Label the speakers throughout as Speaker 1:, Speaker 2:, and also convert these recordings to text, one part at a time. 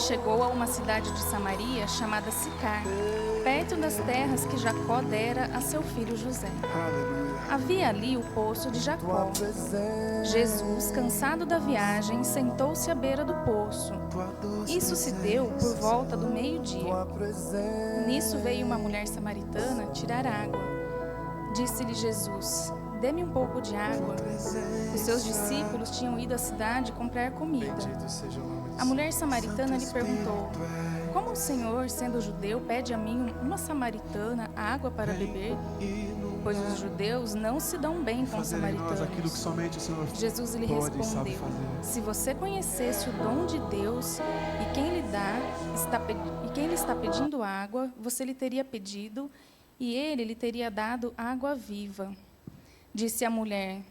Speaker 1: chegou a uma cidade de Samaria chamada Sicar, perto das terras que Jacó dera a seu filho José. Havia ali o poço de Jacó. Jesus, cansado da viagem, sentou-se à beira do poço. Isso se deu por volta do meio-dia. Nisso veio uma mulher samaritana tirar água. Disse-lhe Jesus: dê-me um pouco de água. Os seus discípulos tinham ido à cidade comprar comida. A mulher samaritana lhe perguntou: como o Senhor, sendo judeu, pede a mim, uma samaritana, água para beber? Pois os judeus não se dão bem com os samaritanos. Jesus lhe respondeu: se você conhecesse o dom de Deus e quem lhe está pedindo água, você lhe teria pedido e ele lhe teria dado água viva. Disse a mulher: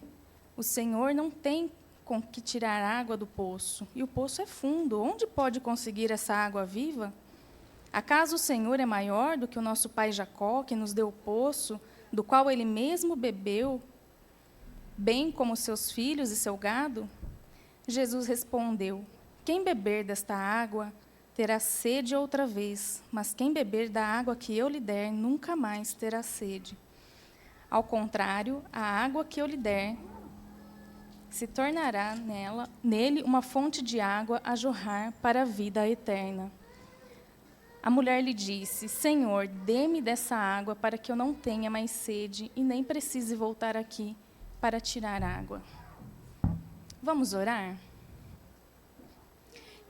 Speaker 1: o Senhor não tem com que tirar água do poço, e o poço é fundo. Onde pode conseguir essa água viva? Acaso o Senhor é maior do que o nosso pai Jacó, que nos deu o poço, do qual ele mesmo bebeu, bem como seus filhos e seu gado? Jesus respondeu: quem beber desta água terá sede outra vez, mas quem beber da água que eu lhe der nunca mais terá sede. Ao contrário, a água que eu lhe der se tornará nele uma fonte de água a jorrar para a vida eterna. A mulher lhe disse: Senhor, dê-me dessa água para que eu não tenha mais sede e nem precise voltar aqui para tirar água. Vamos orar?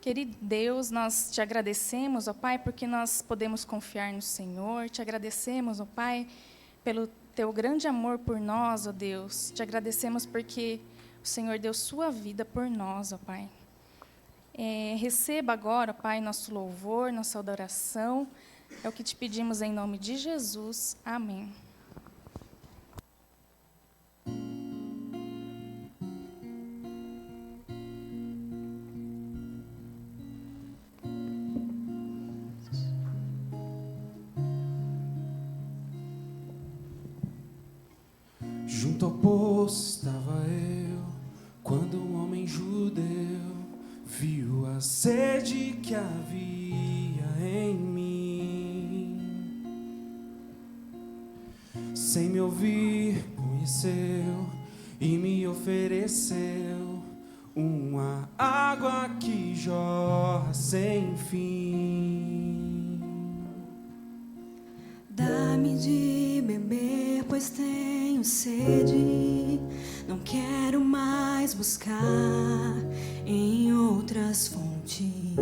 Speaker 1: Querido Deus, nós te agradecemos, ó Pai, porque nós podemos confiar no Senhor. Te agradecemos, ó Pai, pelo teu grande amor por nós, ó Deus. Te agradecemos porque o Senhor deu sua vida por nós, ó Pai. Receba agora, ó Pai, nosso louvor, nossa adoração. É o que te pedimos em nome de Jesus. Amém.
Speaker 2: Junto ao poço estava eu, quando um homem judeu viu a sede que havia em mim. Sem me ouvir, conheceu e me ofereceu uma água que jorra sem fim.
Speaker 3: Dá-me de beber, pois tenho sede. Não quero mais buscar em outras fontes.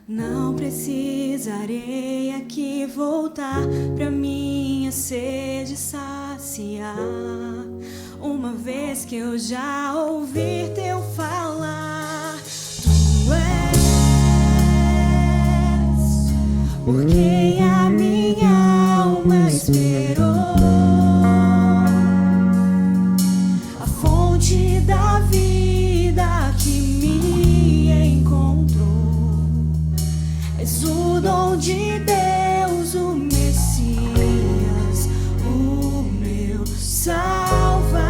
Speaker 3: Não precisarei aqui voltar pra minha sede saciar, uma vez que eu já ouvi teu falar. Tu és por quem a minha alma esperou, a fonte da vida que me encontrou. És o dom de Deus, o Messias, o meu Salvador.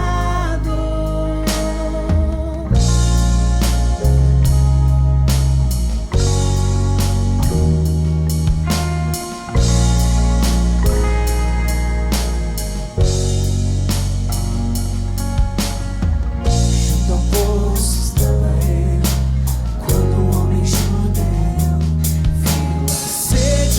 Speaker 2: Sede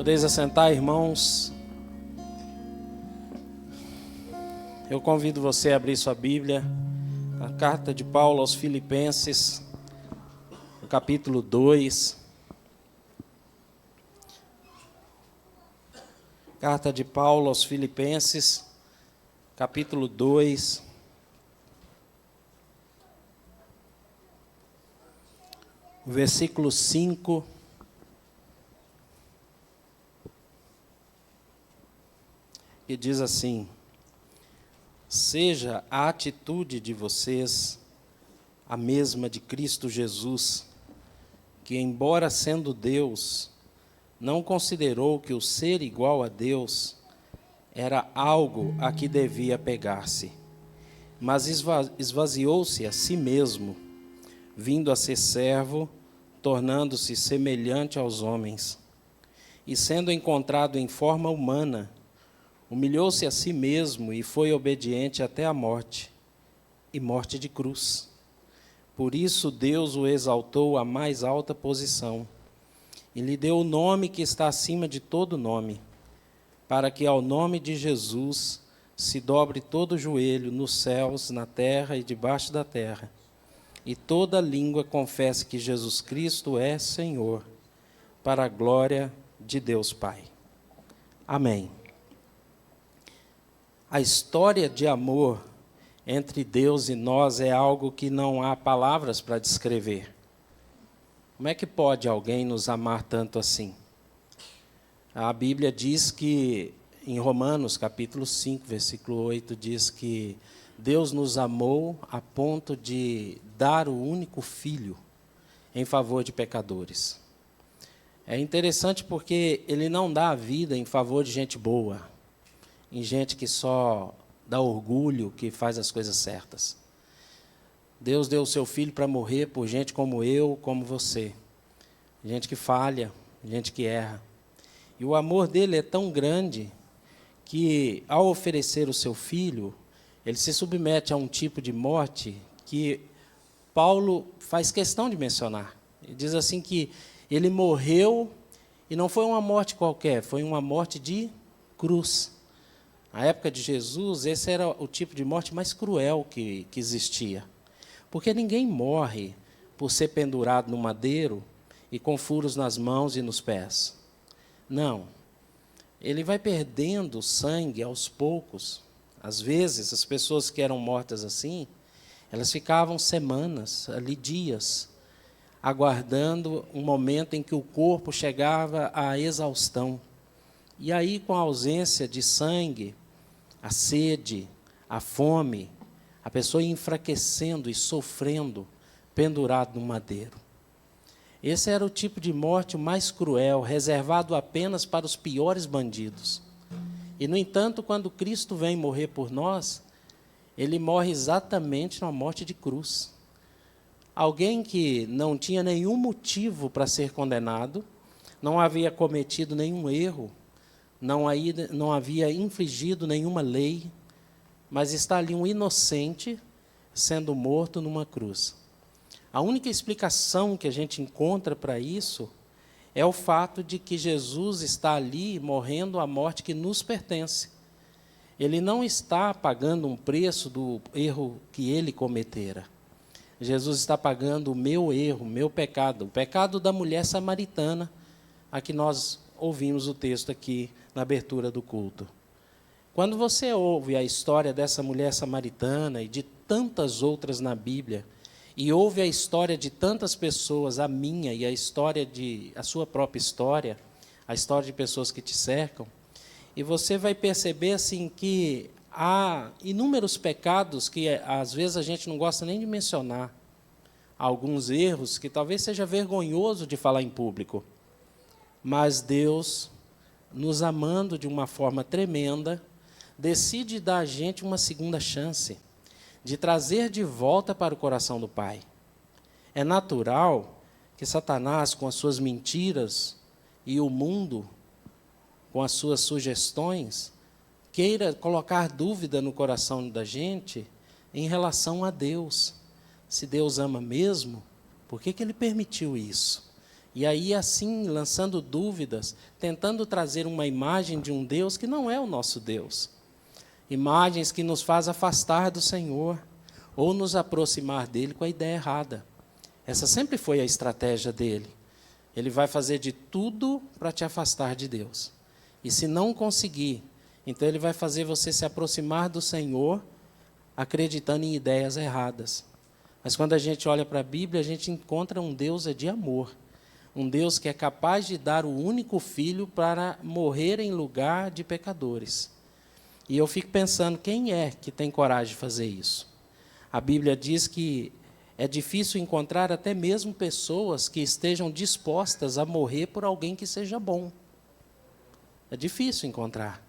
Speaker 4: Podeis assentar, irmãos. Eu convido você a abrir sua Bíblia, a carta de Paulo aos Filipenses, no capítulo 2. Carta de Paulo aos Filipenses, capítulo 2. Versículo 5. Que diz assim: seja a atitude de vocês a mesma de Cristo Jesus, que, embora sendo Deus, não considerou que o ser igual a Deus era algo a que devia apegar-se, mas esvaziou-se a si mesmo, vindo a ser servo, tornando-se semelhante aos homens. E sendo encontrado em forma humana, humilhou-se a si mesmo e foi obediente até a morte, e morte de cruz. Por isso Deus o exaltou à mais alta posição, e lhe deu o nome que está acima de todo nome, para que ao nome de Jesus se dobre todo o joelho nos céus, na terra e debaixo da terra, e toda língua confesse que Jesus Cristo é Senhor, para a glória de Deus Pai. Amém. A história de amor entre Deus e nós é algo que não há palavras para descrever. Como é que pode alguém nos amar tanto assim? A Bíblia diz que, em Romanos, capítulo 5, versículo 8, diz que Deus nos amou a ponto de dar o único Filho em favor de pecadores. É interessante porque Ele não dá a vida em favor de gente boa, em gente que só dá orgulho, que faz as coisas certas. Deus deu o seu Filho para morrer por gente como eu, como você. Gente que falha, gente que erra. E o amor dele é tão grande que, ao oferecer o seu Filho, ele se submete a um tipo de morte que Paulo faz questão de mencionar. Ele diz assim que ele morreu, e não foi uma morte qualquer, foi uma morte de cruz. Na época de Jesus, esse era o tipo de morte mais cruel que existia. Porque ninguém morre por ser pendurado no madeiro e com furos nas mãos e nos pés. Não. Ele vai perdendo sangue aos poucos. Às vezes, as pessoas que eram mortas assim, elas ficavam semanas, ali dias, aguardando um momento em que o corpo chegava à exaustão. E aí, com a ausência de sangue, a sede, a fome, a pessoa ia enfraquecendo e sofrendo, pendurado no madeiro. Esse era o tipo de morte mais cruel, reservado apenas para os piores bandidos. E, no entanto, quando Cristo vem morrer por nós, ele morre exatamente na morte de cruz. Alguém que não tinha nenhum motivo para ser condenado, não havia cometido nenhum erro, não havia infringido nenhuma lei, mas está ali um inocente sendo morto numa cruz. A única explicação que a gente encontra para isso é o fato de que Jesus está ali morrendo a morte que nos pertence. Ele não está pagando um preço do erro que ele cometera. Jesus está pagando o meu erro, o meu pecado, o pecado da mulher samaritana, a que nós ouvimos o texto aqui na abertura do culto. Quando você ouve a história dessa mulher samaritana e de tantas outras na Bíblia, e ouve a história de tantas pessoas, a minha e a sua própria história, a história de pessoas que te cercam, e você vai perceber assim que há inúmeros pecados que às vezes a gente não gosta nem de mencionar, alguns erros que talvez seja vergonhoso de falar em público, mas Deus, nos amando de uma forma tremenda, decide dar a gente uma segunda chance, de trazer de volta para o coração do Pai. É natural que Satanás, com as suas mentiras, e o mundo, com as suas sugestões, queira colocar dúvida no coração da gente em relação a Deus. Se Deus ama mesmo, por que Ele permitiu isso? E aí, assim, lançando dúvidas, tentando trazer uma imagem de um Deus que não é o nosso Deus. Imagens que nos faz afastar do Senhor ou nos aproximar dele com a ideia errada. Essa sempre foi a estratégia dele. Ele vai fazer de tudo para te afastar de Deus. E se não conseguir, então ele vai fazer você se aproximar do Senhor acreditando em ideias erradas. Mas quando a gente olha para a Bíblia, a gente encontra um Deus de amor. Um Deus que é capaz de dar o único filho para morrer em lugar de pecadores. E eu fico pensando, quem é que tem coragem de fazer isso? A Bíblia diz que é difícil encontrar até mesmo pessoas que estejam dispostas a morrer por alguém que seja bom. É difícil encontrar.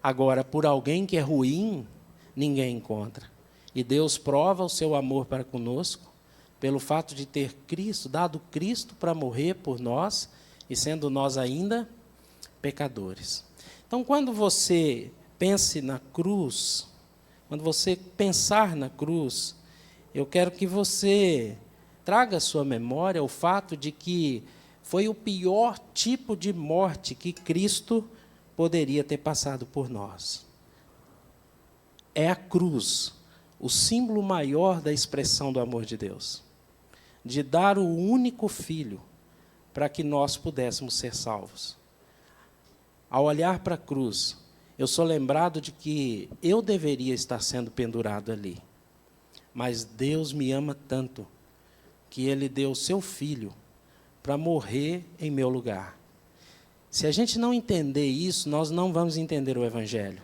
Speaker 4: Agora, por alguém que é ruim, ninguém encontra. E Deus prova o seu amor para conosco pelo fato de ter dado Cristo para morrer por nós, e sendo nós ainda pecadores. Então, quando você pense na cruz, quando você pensar na cruz, eu quero que você traga à sua memória o fato de que foi o pior tipo de morte que Cristo poderia ter passado por nós. É a cruz, o símbolo maior da expressão do amor de Deus, de dar o único filho para que nós pudéssemos ser salvos. Ao olhar para a cruz, eu sou lembrado de que eu deveria estar sendo pendurado ali. Mas Deus me ama tanto que Ele deu o seu Filho para morrer em meu lugar. Se a gente não entender isso, nós não vamos entender o Evangelho.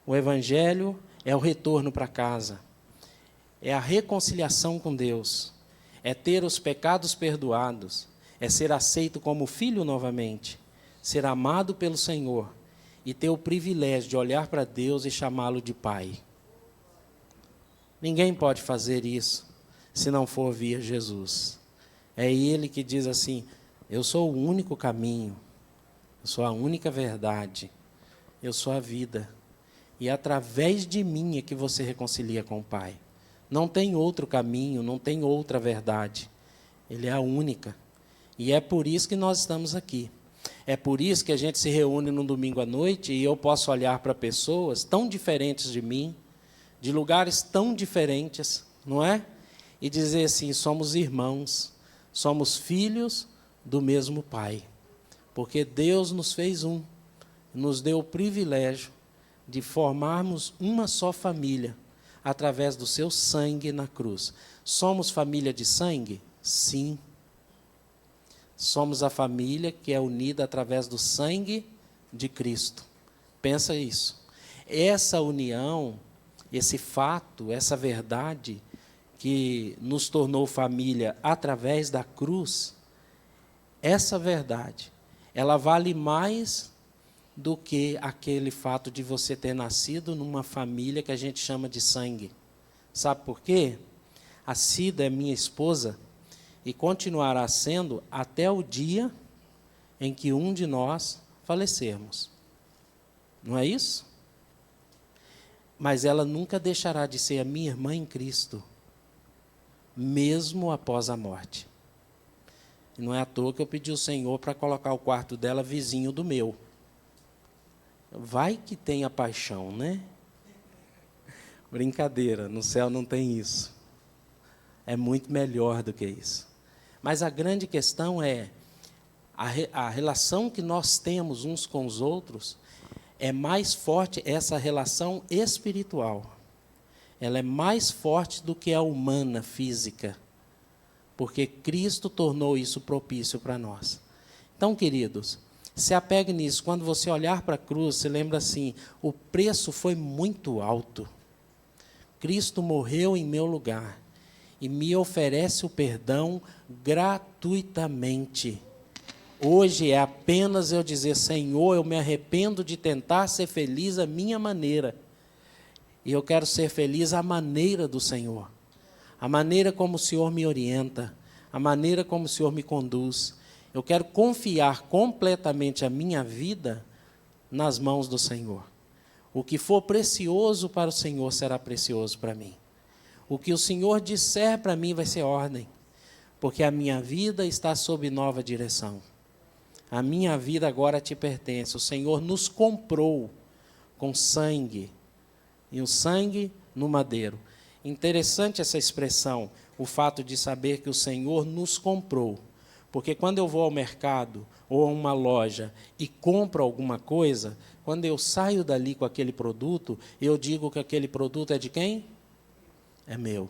Speaker 4: O Evangelho é o retorno para casa, é a reconciliação com Deus, é ter os pecados perdoados, é ser aceito como filho novamente, ser amado pelo Senhor e ter o privilégio de olhar para Deus e chamá-lo de Pai. Ninguém pode fazer isso se não for via Jesus. É Ele que diz assim, eu sou o único caminho, eu sou a única verdade, eu sou a vida. E através de mim é que você reconcilia com o Pai. Não tem outro caminho, não tem outra verdade. Ele é a única. E é por isso que nós estamos aqui. É por isso que a gente se reúne no domingo à noite e eu posso olhar para pessoas tão diferentes de mim, de lugares tão diferentes, não é? E dizer assim, somos irmãos, somos filhos do mesmo Pai. Porque Deus nos fez um, nos deu o privilégio de formarmos uma só família, através do seu sangue na cruz. Somos família de sangue? Sim. Somos a família que é unida através do sangue de Cristo. Pensa isso. Essa união, esse fato, essa verdade que nos tornou família através da cruz, essa verdade, ela vale mais do que aquele fato de você ter nascido numa família que a gente chama de sangue. Sabe por quê? A Cida é minha esposa e continuará sendo até o dia em que um de nós falecermos. Não é isso? Mas ela nunca deixará de ser a minha irmã em Cristo, mesmo após a morte. E não é à toa que eu pedi ao Senhor para colocar o quarto dela vizinho do meu. Vai que tenha paixão, né? Brincadeira, no céu não tem isso. É muito melhor do que isso. Mas a grande questão é, a relação que nós temos uns com os outros é mais forte, essa relação espiritual. Ela é mais forte do que a humana, física. Porque Cristo tornou isso propício para nós. Então, queridos, se apegue nisso. Quando você olhar para a cruz, você lembra assim, o preço foi muito alto. Cristo morreu em meu lugar e me oferece o perdão gratuitamente. Hoje é apenas eu dizer, Senhor, eu me arrependo de tentar ser feliz à minha maneira. E eu quero ser feliz à maneira do Senhor. A maneira como o Senhor me orienta, a maneira como o Senhor me conduz. Eu quero confiar completamente a minha vida nas mãos do Senhor. O que for precioso para o Senhor será precioso para mim. O que o Senhor disser para mim vai ser ordem, porque a minha vida está sob nova direção. A minha vida agora te pertence. O Senhor nos comprou com sangue, e o sangue no madeiro. Interessante essa expressão, o fato de saber que o Senhor nos comprou. Porque quando eu vou ao mercado ou a uma loja e compro alguma coisa, quando eu saio dali com aquele produto, eu digo que aquele produto é de quem? É meu.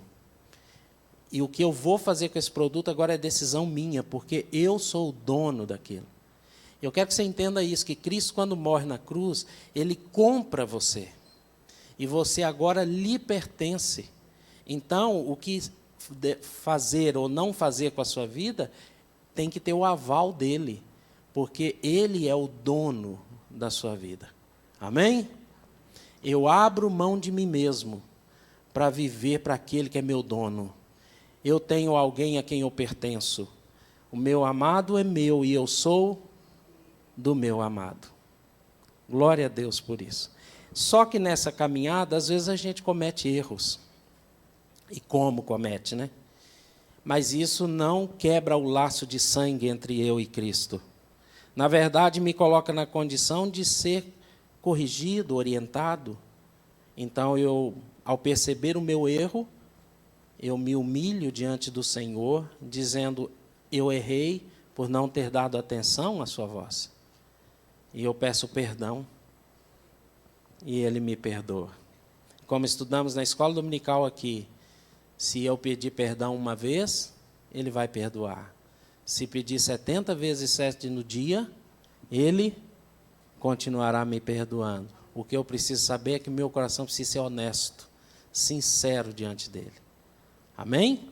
Speaker 4: E o que eu vou fazer com esse produto agora é decisão minha, porque eu sou o dono daquilo. Eu quero que você entenda isso, que Cristo, quando morre na cruz, Ele compra você. E você agora lhe pertence. Então, o que fazer ou não fazer com a sua vida, tem que ter o aval dele, porque Ele é o dono da sua vida. Amém? Eu abro mão de mim mesmo para viver para aquele que é meu dono. Eu tenho alguém a quem eu pertenço. O meu amado é meu e eu sou do meu amado. Glória a Deus por isso. Só que nessa caminhada, às vezes a gente comete erros. E como comete, né? Mas isso não quebra o laço de sangue entre eu e Cristo. Na verdade, me coloca na condição de ser corrigido, orientado. Então, ao perceber o meu erro, eu me humilho diante do Senhor, dizendo, eu errei por não ter dado atenção à sua voz. E eu peço perdão, e Ele me perdoa. Como estudamos na escola dominical aqui, se eu pedir perdão uma vez, Ele vai perdoar. Se pedir 70 vezes 7 no dia, Ele continuará me perdoando. O que eu preciso saber é que meu coração precisa ser honesto, sincero diante dEle. Amém?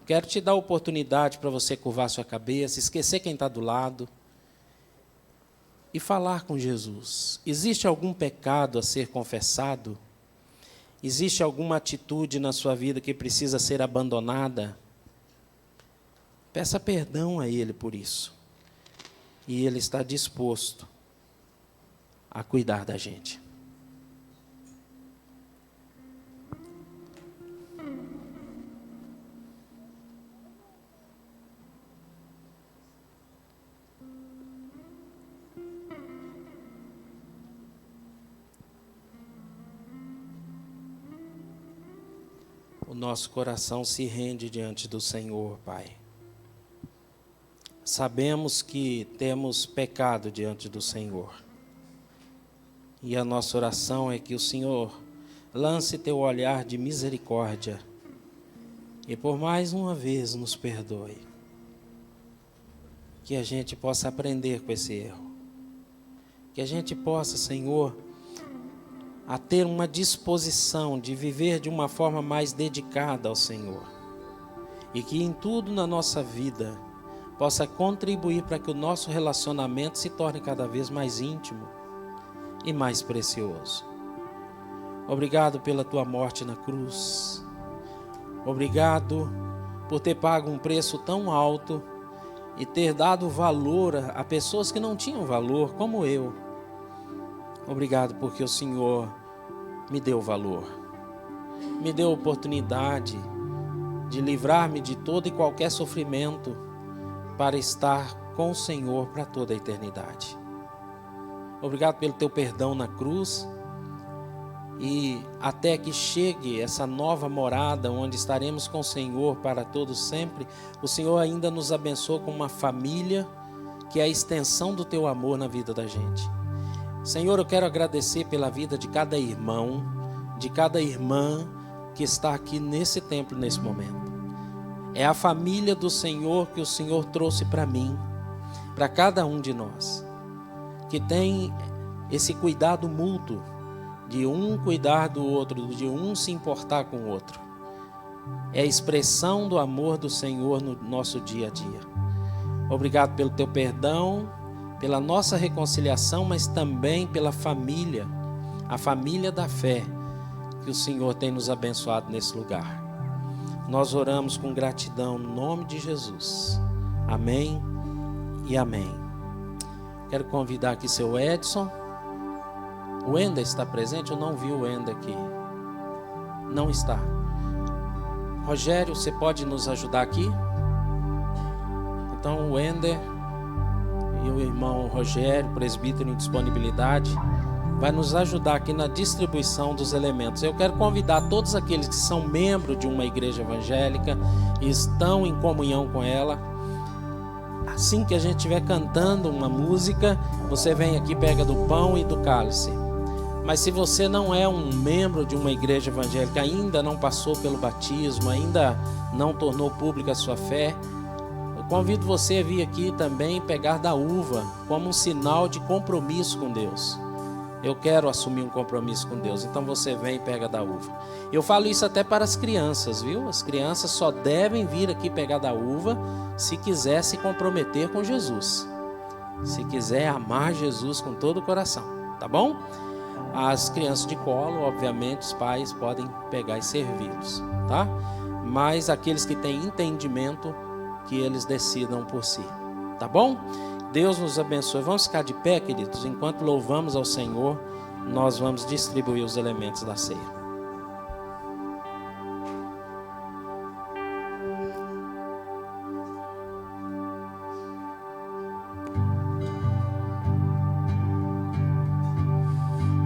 Speaker 4: Quero te dar a oportunidade para você curvar sua cabeça, esquecer quem está do lado e falar com Jesus. Existe algum pecado a ser confessado? Existe alguma atitude na sua vida que precisa ser abandonada? Peça perdão a Ele por isso. E Ele está disposto a cuidar da gente. O nosso coração se rende diante do Senhor, Pai. Sabemos que temos pecado diante do Senhor. E a nossa oração é que o Senhor lance teu olhar de misericórdia e por mais uma vez nos perdoe. Que a gente possa aprender com esse erro. Que a gente possa, Senhor, a ter uma disposição de viver de uma forma mais dedicada ao Senhor. E que em tudo na nossa vida possa contribuir para que o nosso relacionamento se torne cada vez mais íntimo e mais precioso. Obrigado pela tua morte na cruz. Obrigado por ter pago um preço tão alto e ter dado valor a pessoas que não tinham valor, como eu. Obrigado porque o Senhor me deu valor. Me deu a oportunidade de livrar-me de todo e qualquer sofrimento para estar com o Senhor para toda a eternidade. Obrigado pelo teu perdão na cruz e até que chegue essa nova morada onde estaremos com o Senhor para todo sempre, o Senhor ainda nos abençoa com uma família que é a extensão do teu amor na vida da gente. Senhor, eu quero agradecer pela vida de cada irmão, de cada irmã que está aqui nesse templo, nesse momento. É a família do Senhor que o Senhor trouxe para mim, para cada um de nós, que tem esse cuidado mútuo, de um cuidar do outro, de um se importar com o outro. É a expressão do amor do Senhor no nosso dia a dia. Obrigado pelo teu perdão, pela nossa reconciliação, mas também pela família, a família da fé, que o Senhor tem nos abençoado nesse lugar. Nós oramos com gratidão no nome de Jesus. Amém e amém. Quero convidar aqui seu Edson. O Ender está presente? Eu não vi o Ender aqui. Não está. Rogério, você pode nos ajudar aqui? Então o Ender e o irmão Rogério, presbítero em disponibilidade, vai nos ajudar aqui na distribuição dos elementos. Eu quero convidar todos aqueles que são membros de uma igreja evangélica e estão em comunhão com ela a Assim que a gente estiver cantando uma música, você vem aqui, pega do pão e do cálice. Mas se você não é um membro de uma igreja evangélica, ainda não passou pelo batismo, ainda não tornou pública a sua fé, eu convido você a vir aqui também pegar da uva como um sinal de compromisso com Deus. Eu quero assumir um compromisso com Deus, então você vem e pega da uva. Eu falo isso até para as crianças, viu? As crianças só devem vir aqui pegar da uva se quiser se comprometer com Jesus. Se quiser amar Jesus com todo o coração, tá bom? As crianças de colo, obviamente, os pais podem pegar e servi-los, tá? Mas aqueles que têm entendimento, que eles decidam por si, tá bom? Deus nos abençoe. Vamos ficar de pé, queridos. Enquanto louvamos ao Senhor, nós vamos distribuir os elementos da ceia.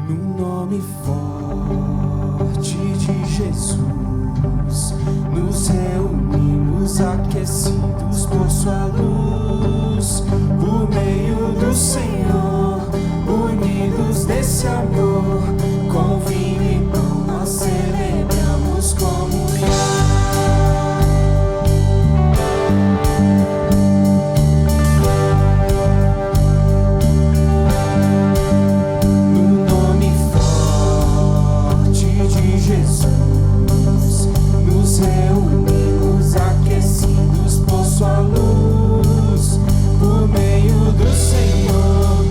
Speaker 2: No nome forte de Jesus, nos reunimos aquecidos por sua luz, por meio do Senhor, unidos desse amor, com vinho e pão nós celebramos comunhão. Reunimos aquecidos por sua luz, por meio do Senhor,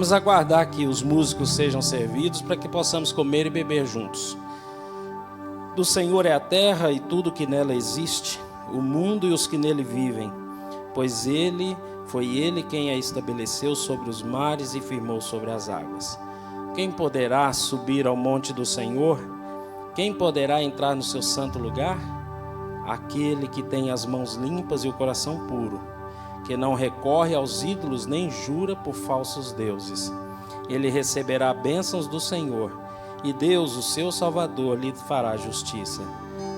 Speaker 4: Vamos aguardar que os músicos sejam servidos para que possamos comer e beber juntos. Do Senhor é a terra e tudo que nela existe, o mundo e os que nele vivem, pois foi ele quem a estabeleceu sobre os mares e firmou sobre as águas. Quem poderá subir ao monte do Senhor? Quem poderá entrar no seu santo lugar? Aquele que tem as mãos limpas e o coração puro, que não recorre aos ídolos nem jura por falsos deuses. Ele receberá bênçãos do Senhor, e Deus, o seu Salvador, lhe fará justiça.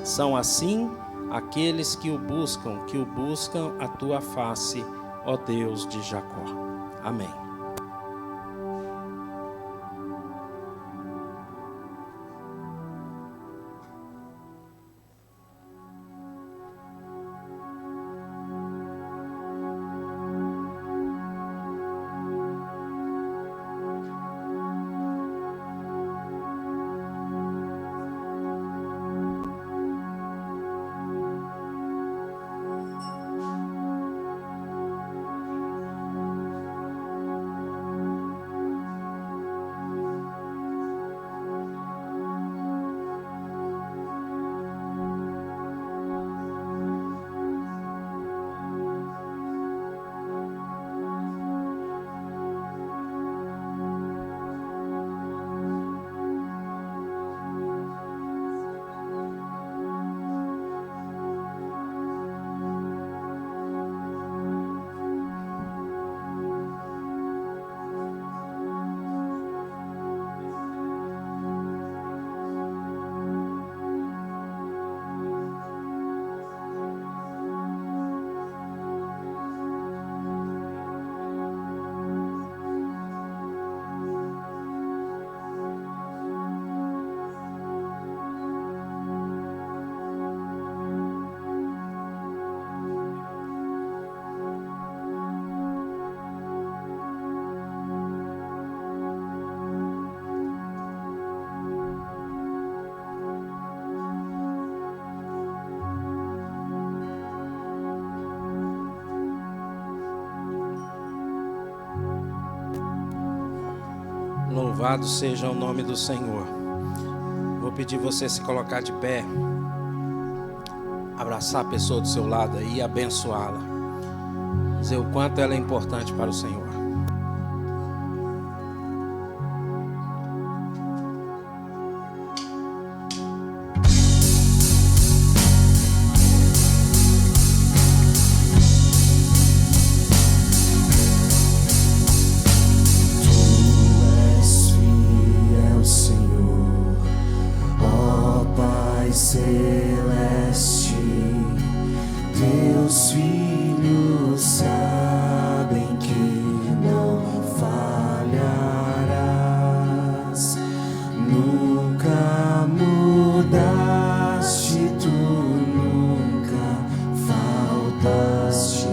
Speaker 4: São assim aqueles que o buscam a tua face, ó Deus de Jacó. Amém. Louvado seja o nome do Senhor. Vou pedir você se colocar de pé, abraçar a pessoa do seu lado aí e abençoá-la. Dizer o quanto ela é importante para o Senhor.
Speaker 2: Celeste, teus filhos sabem que não falharás, nunca mudaste, tu nunca faltaste,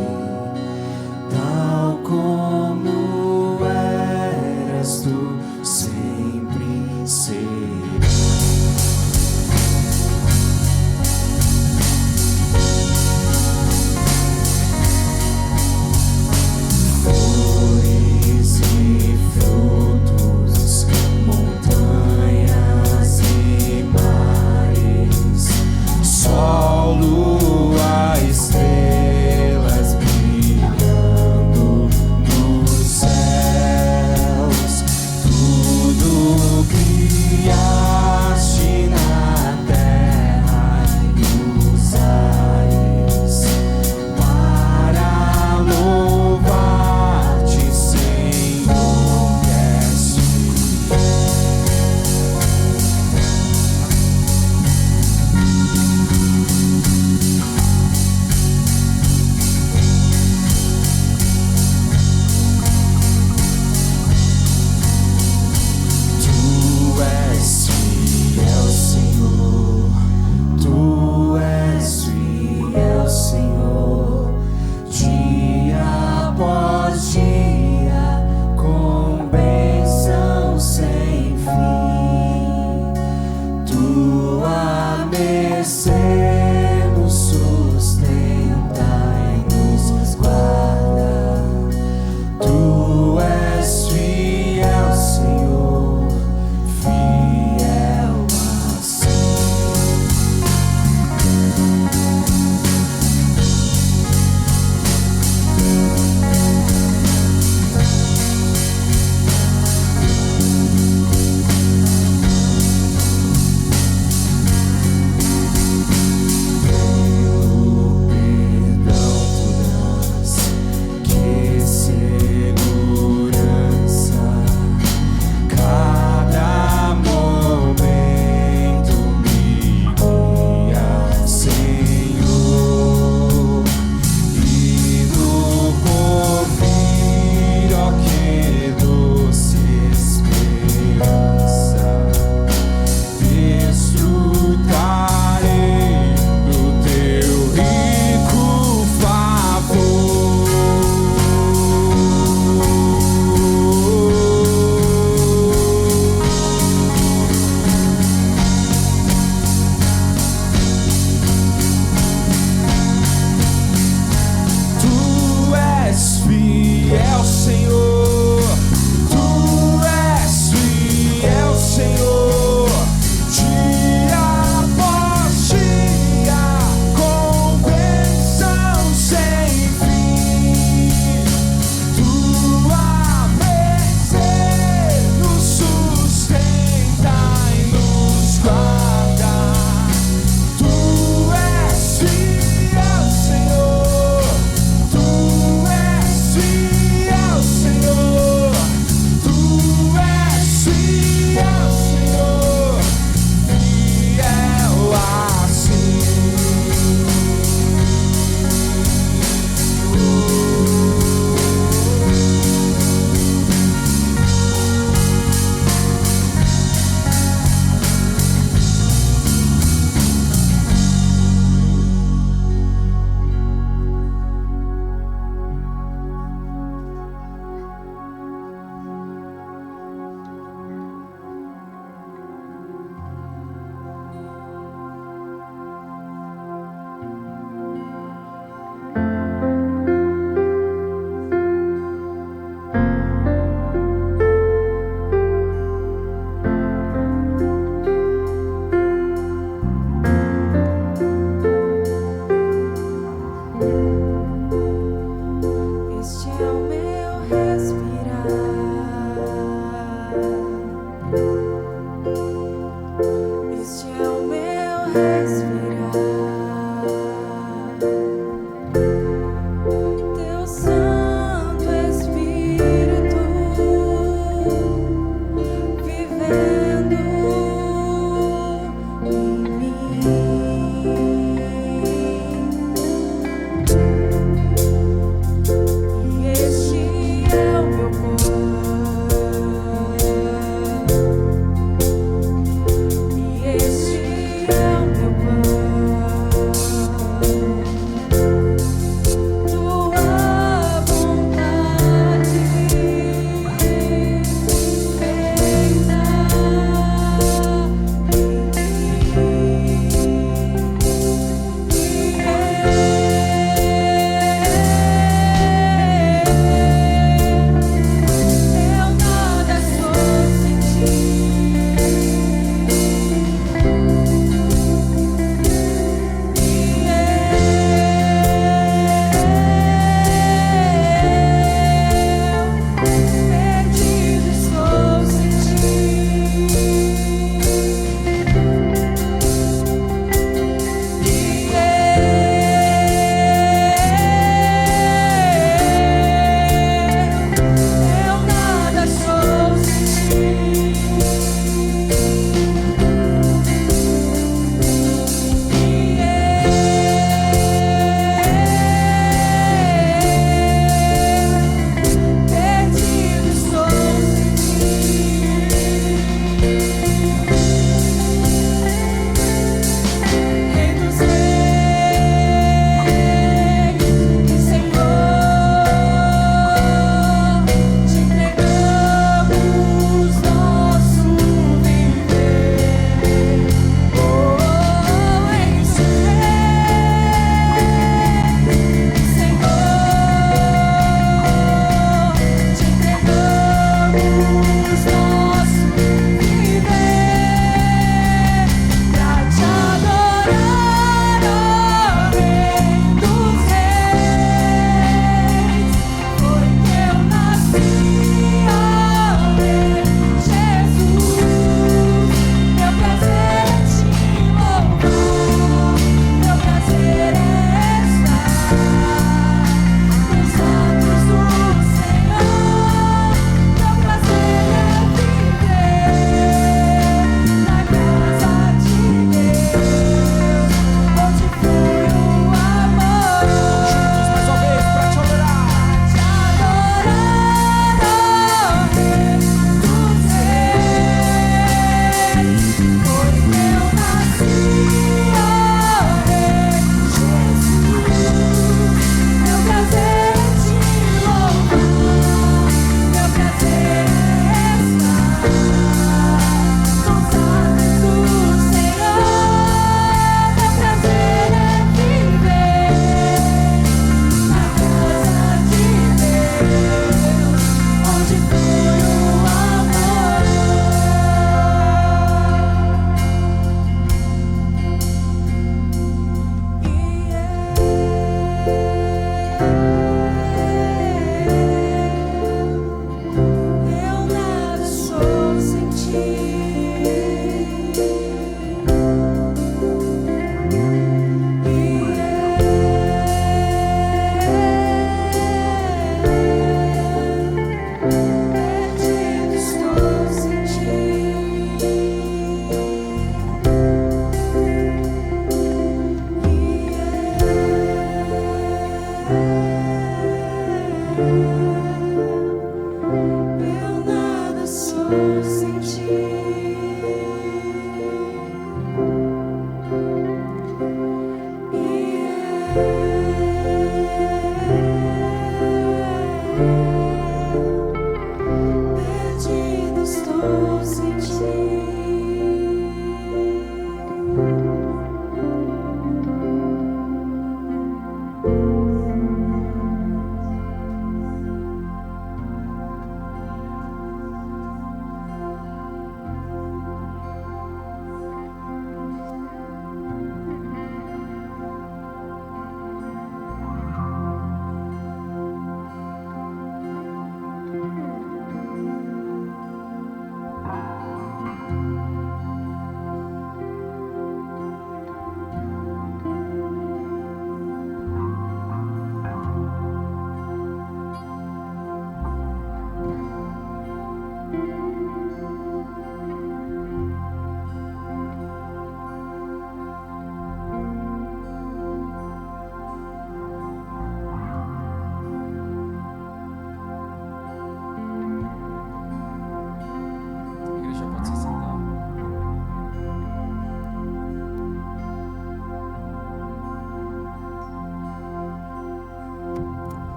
Speaker 2: tal como eras, tu sempre serás.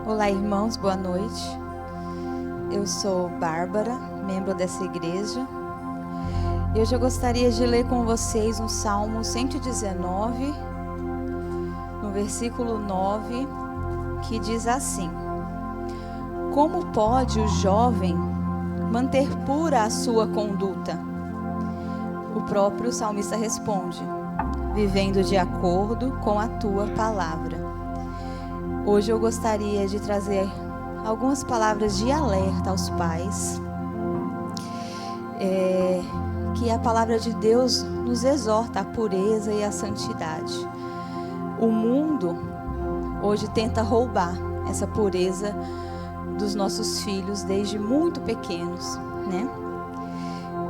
Speaker 5: Olá, irmãos, boa noite. Eu sou Bárbara, membro dessa igreja. E hoje eu gostaria de ler com vocês um Salmo 119, no versículo 9, que diz assim: Como pode o jovem manter pura a sua conduta? O próprio salmista responde: vivendo de acordo com a tua palavra. Hoje eu gostaria de trazer algumas palavras de alerta aos pais, que a palavra de Deus nos exorta à pureza e à santidade. O mundo hoje tenta roubar essa pureza dos nossos filhos desde muito pequenos, né?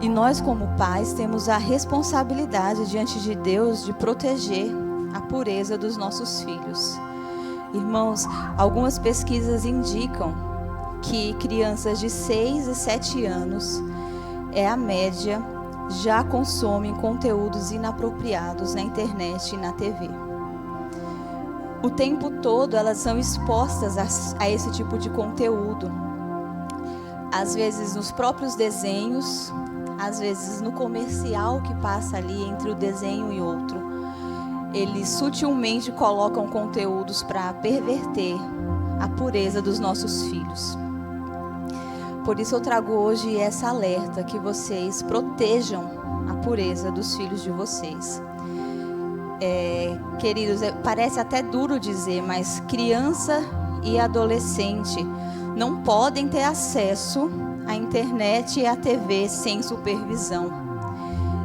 Speaker 5: E nós, como pais, temos a responsabilidade diante de Deus de proteger a pureza dos nossos filhos. Irmãos, algumas pesquisas indicam que crianças de 6 e 7 anos, a média, já consomem conteúdos inapropriados na internet e na TV. O tempo todo elas são expostas a esse tipo de conteúdo. Às vezes nos próprios desenhos, às vezes no comercial que passa ali entre o desenho e outro. Eles sutilmente colocam conteúdos para perverter a pureza dos nossos filhos. Por isso eu trago hoje essa alerta, que vocês protejam a pureza dos filhos de vocês. Queridos, parece até duro dizer, mas criança e adolescente não podem ter acesso à internet e à TV sem supervisão.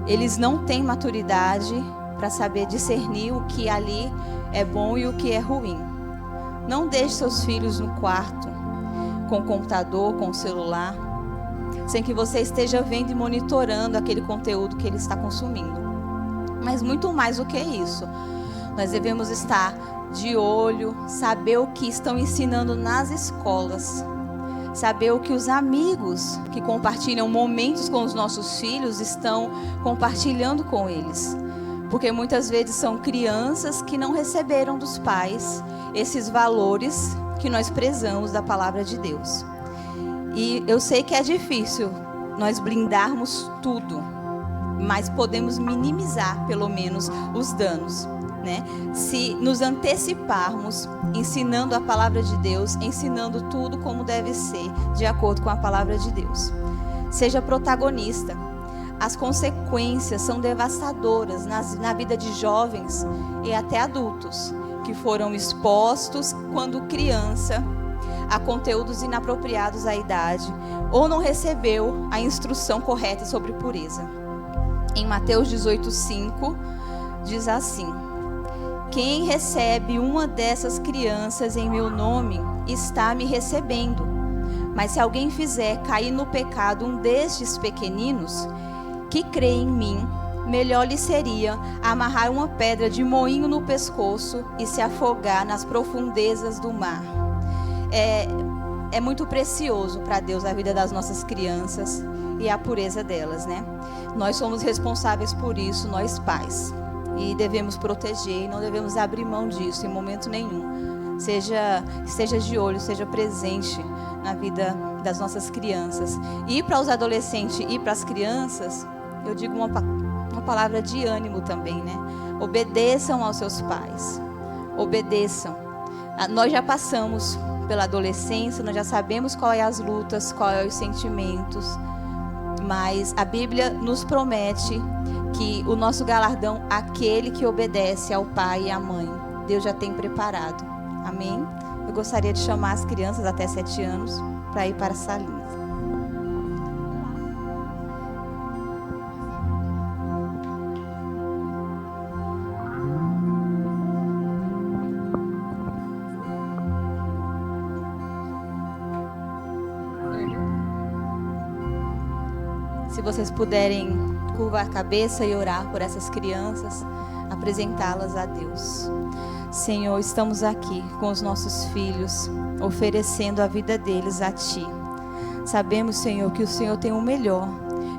Speaker 5: Eles não têm maturidade para saber discernir o que ali é bom e o que é ruim. Não deixe seus filhos no quarto, com o computador, com o celular, sem que você esteja vendo e monitorando aquele conteúdo que ele está consumindo. Mas muito mais do que isso, nós devemos estar de olho, saber o que estão ensinando nas escolas, saber o que os amigos que compartilham momentos com os nossos filhos estão compartilhando com eles. Porque muitas vezes são crianças que não receberam dos pais esses valores que nós prezamos da palavra de Deus. E eu sei que é difícil nós blindarmos tudo, mas podemos minimizar pelo menos os danos, né? Se nos anteciparmos ensinando a palavra de Deus, ensinando tudo como deve ser, de acordo com a palavra de Deus. Seja protagonista. As consequências são devastadoras na vida de jovens e até adultos que foram expostos quando criança a conteúdos inapropriados à idade ou não recebeu a instrução correta sobre pureza. Em Mateus 18:5 diz assim: quem recebe uma dessas crianças em meu nome está me recebendo. Mas se alguém fizer cair no pecado um destes pequeninos que crê em mim, melhor lhe seria amarrar uma pedra de moinho no pescoço e se afogar nas profundezas do mar. É muito precioso para Deus a vida das nossas crianças e a pureza delas, né? Nós somos responsáveis por isso, nós pais, e devemos proteger e não devemos abrir mão disso em momento nenhum. Esteja de olho, seja presente na vida das nossas crianças. E para os adolescentes e para as crianças, eu digo uma palavra de ânimo também, né? Obedeçam aos seus pais. Obedeçam. Nós já passamos pela adolescência, nós já sabemos quais são as lutas, quais são os sentimentos. Mas a Bíblia nos promete que o nosso galardão, aquele que obedece ao pai e à mãe, Deus já tem preparado. Amém? Eu gostaria de chamar as crianças até 7 anos para ir para a salinha. Se vocês puderem curvar a cabeça e orar por essas crianças, apresentá-las a Deus. Senhor, estamos aqui com os nossos filhos, oferecendo a vida deles a Ti. Sabemos, Senhor, que o Senhor tem o melhor,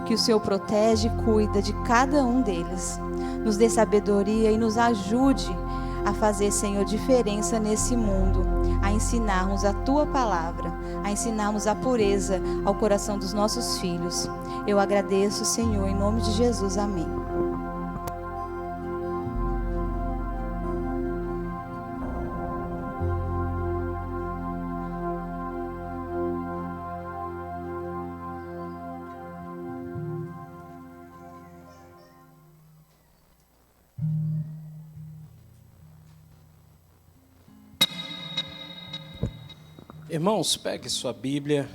Speaker 5: que o Senhor protege e cuida de cada um deles. Nos dê sabedoria e nos ajude a fazer, Senhor, diferença nesse mundo, a ensinarmos a Tua palavra, a ensinarmos a pureza ao coração dos nossos filhos. Eu agradeço, Senhor, em nome de Jesus. Amém.
Speaker 4: Irmãos, pegue sua Bíblia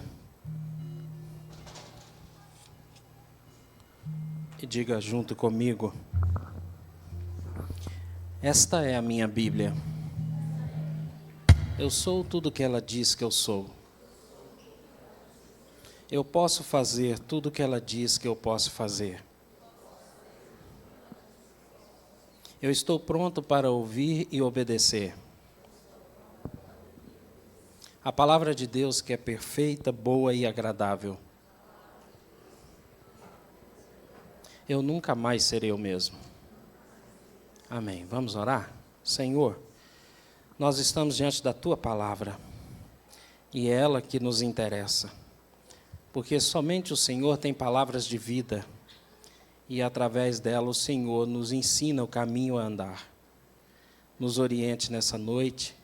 Speaker 4: e diga junto comigo: esta é a minha Bíblia. Eu sou tudo o que ela diz que eu sou. Eu posso fazer tudo o que ela diz que eu posso fazer. Eu estou pronto para ouvir e obedecer. A palavra de Deus que é perfeita, boa e agradável. Eu nunca mais serei o mesmo. Amém. Vamos orar? Senhor, nós estamos diante da Tua palavra e é ela que nos interessa, porque somente o Senhor tem palavras de vida e através dela o Senhor nos ensina o caminho a andar. Nos oriente nessa noite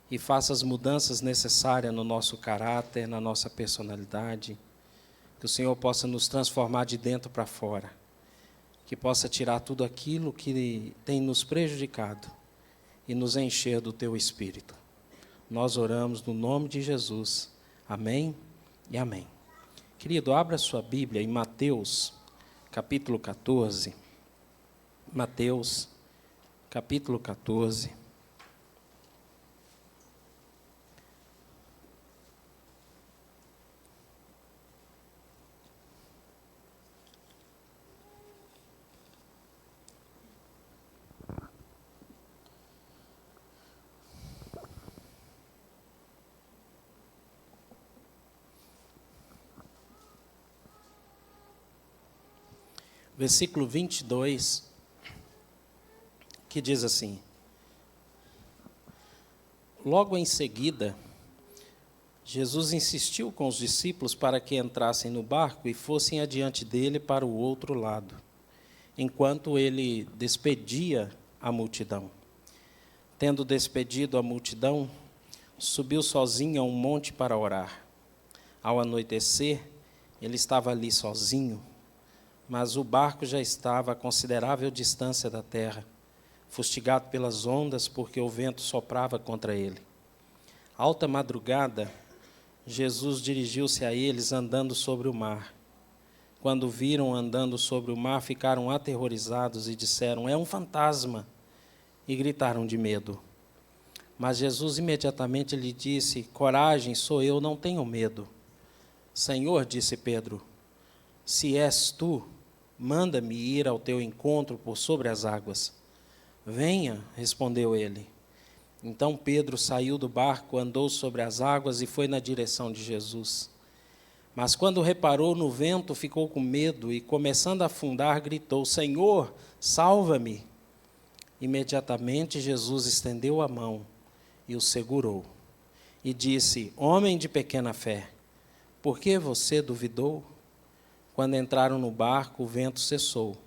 Speaker 4: e faça as mudanças necessárias no nosso caráter, na nossa personalidade, que o Senhor possa nos transformar de dentro para fora, que possa tirar tudo aquilo que tem nos prejudicado e nos encher do Teu Espírito. Nós oramos no nome de Jesus. Amém e amém. Querido, abra sua Bíblia em Mateus, capítulo 14. Mateus, capítulo 14. Versículo 22, que diz assim: logo em seguida, Jesus insistiu com os discípulos para que entrassem no barco e fossem adiante dele para o outro lado, enquanto ele despedia a multidão. Tendo despedido a multidão, subiu sozinho a um monte para orar. Ao anoitecer, ele estava ali sozinho, mas o barco já estava a considerável distância da terra, fustigado pelas ondas, porque o vento soprava contra ele. Alta madrugada, Jesus dirigiu-se a eles andando sobre o mar. Quando viram andando sobre o mar, ficaram aterrorizados e disseram: é um fantasma! E gritaram de medo. Mas Jesus imediatamente lhe disse: coragem, sou eu, não tenham medo. Senhor, disse Pedro, se és tu, manda-me ir ao teu encontro por sobre as águas. Venha, respondeu ele. Então Pedro saiu do barco, andou sobre as águas e foi na direção de Jesus. Mas quando reparou no vento, ficou com medo e, começando a afundar, gritou: Senhor, salva-me! Imediatamente Jesus estendeu a mão e o segurou. E disse: homem de pequena fé, por que você duvidou? Quando entraram no barco, o vento cessou.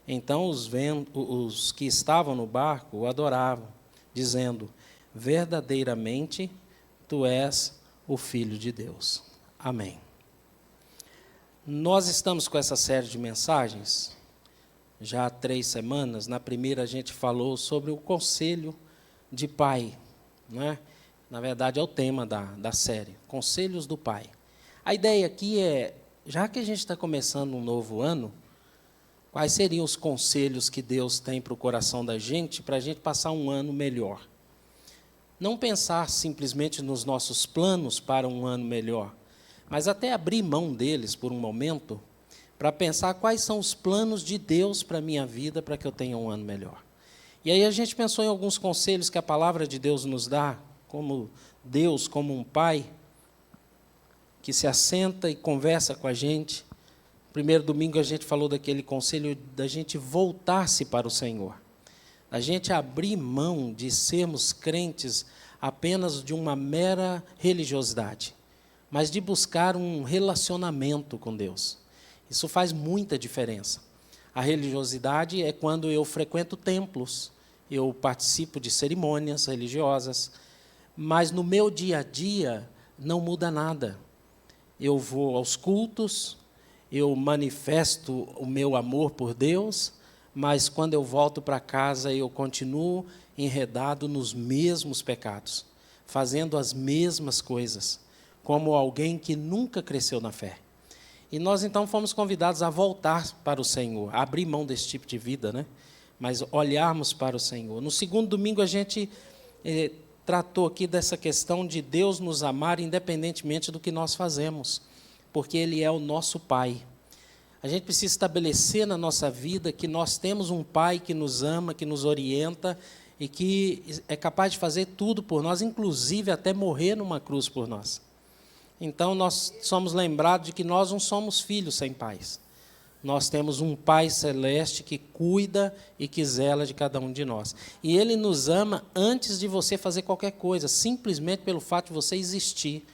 Speaker 4: Então os que estavam no barco o adoravam, dizendo: verdadeiramente, tu és o Filho de Deus. Amém. Nós estamos com essa série de mensagens já há 3 semanas. Na primeira a gente falou sobre o conselho de pai, né? Na verdade é o tema da série, Conselhos do Pai. A ideia aqui é, já que a gente está começando um novo ano, quais seriam os conselhos que Deus tem para o coração da gente, para a gente passar um ano melhor? Não pensar simplesmente nos nossos planos para um ano melhor, mas até abrir mão deles por um momento, para pensar quais são os planos de Deus para a minha vida, para que eu tenha um ano melhor. E aí a gente pensou em alguns conselhos que a palavra de Deus nos dá, como Deus, como um pai, que se assenta e conversa com a gente. Primeiro domingo a gente falou daquele conselho da gente voltar-se para o Senhor. a gente abrir mão de sermos crentes apenas de uma mera religiosidade, mas de buscar um relacionamento com Deus. Isso faz muita diferença. A religiosidade é quando eu frequento templos, eu participo de cerimônias religiosas, mas no meu dia a dia não muda nada. Eu vou aos cultos, eu manifesto o meu amor por Deus, mas quando eu volto para casa eu continuo enredado nos mesmos pecados, fazendo as mesmas coisas, como alguém que nunca cresceu na fé. E nós então fomos convidados a voltar para o Senhor, a abrir mão desse tipo de vida, né? Mas olharmos para o Senhor. No segundo domingo a gente tratou aqui dessa questão de Deus nos amar independentemente do que nós fazemos, porque Ele é o nosso Pai. A gente precisa estabelecer na nossa vida que nós temos um Pai que nos ama, que nos orienta e que é capaz de fazer tudo por nós, inclusive até morrer numa cruz por nós. Então, nós somos lembrados de que nós não somos filhos sem pais. Nós temos um Pai celeste que cuida e que zela de cada um de nós. E Ele nos ama antes de você fazer qualquer coisa, simplesmente pelo fato de você existir.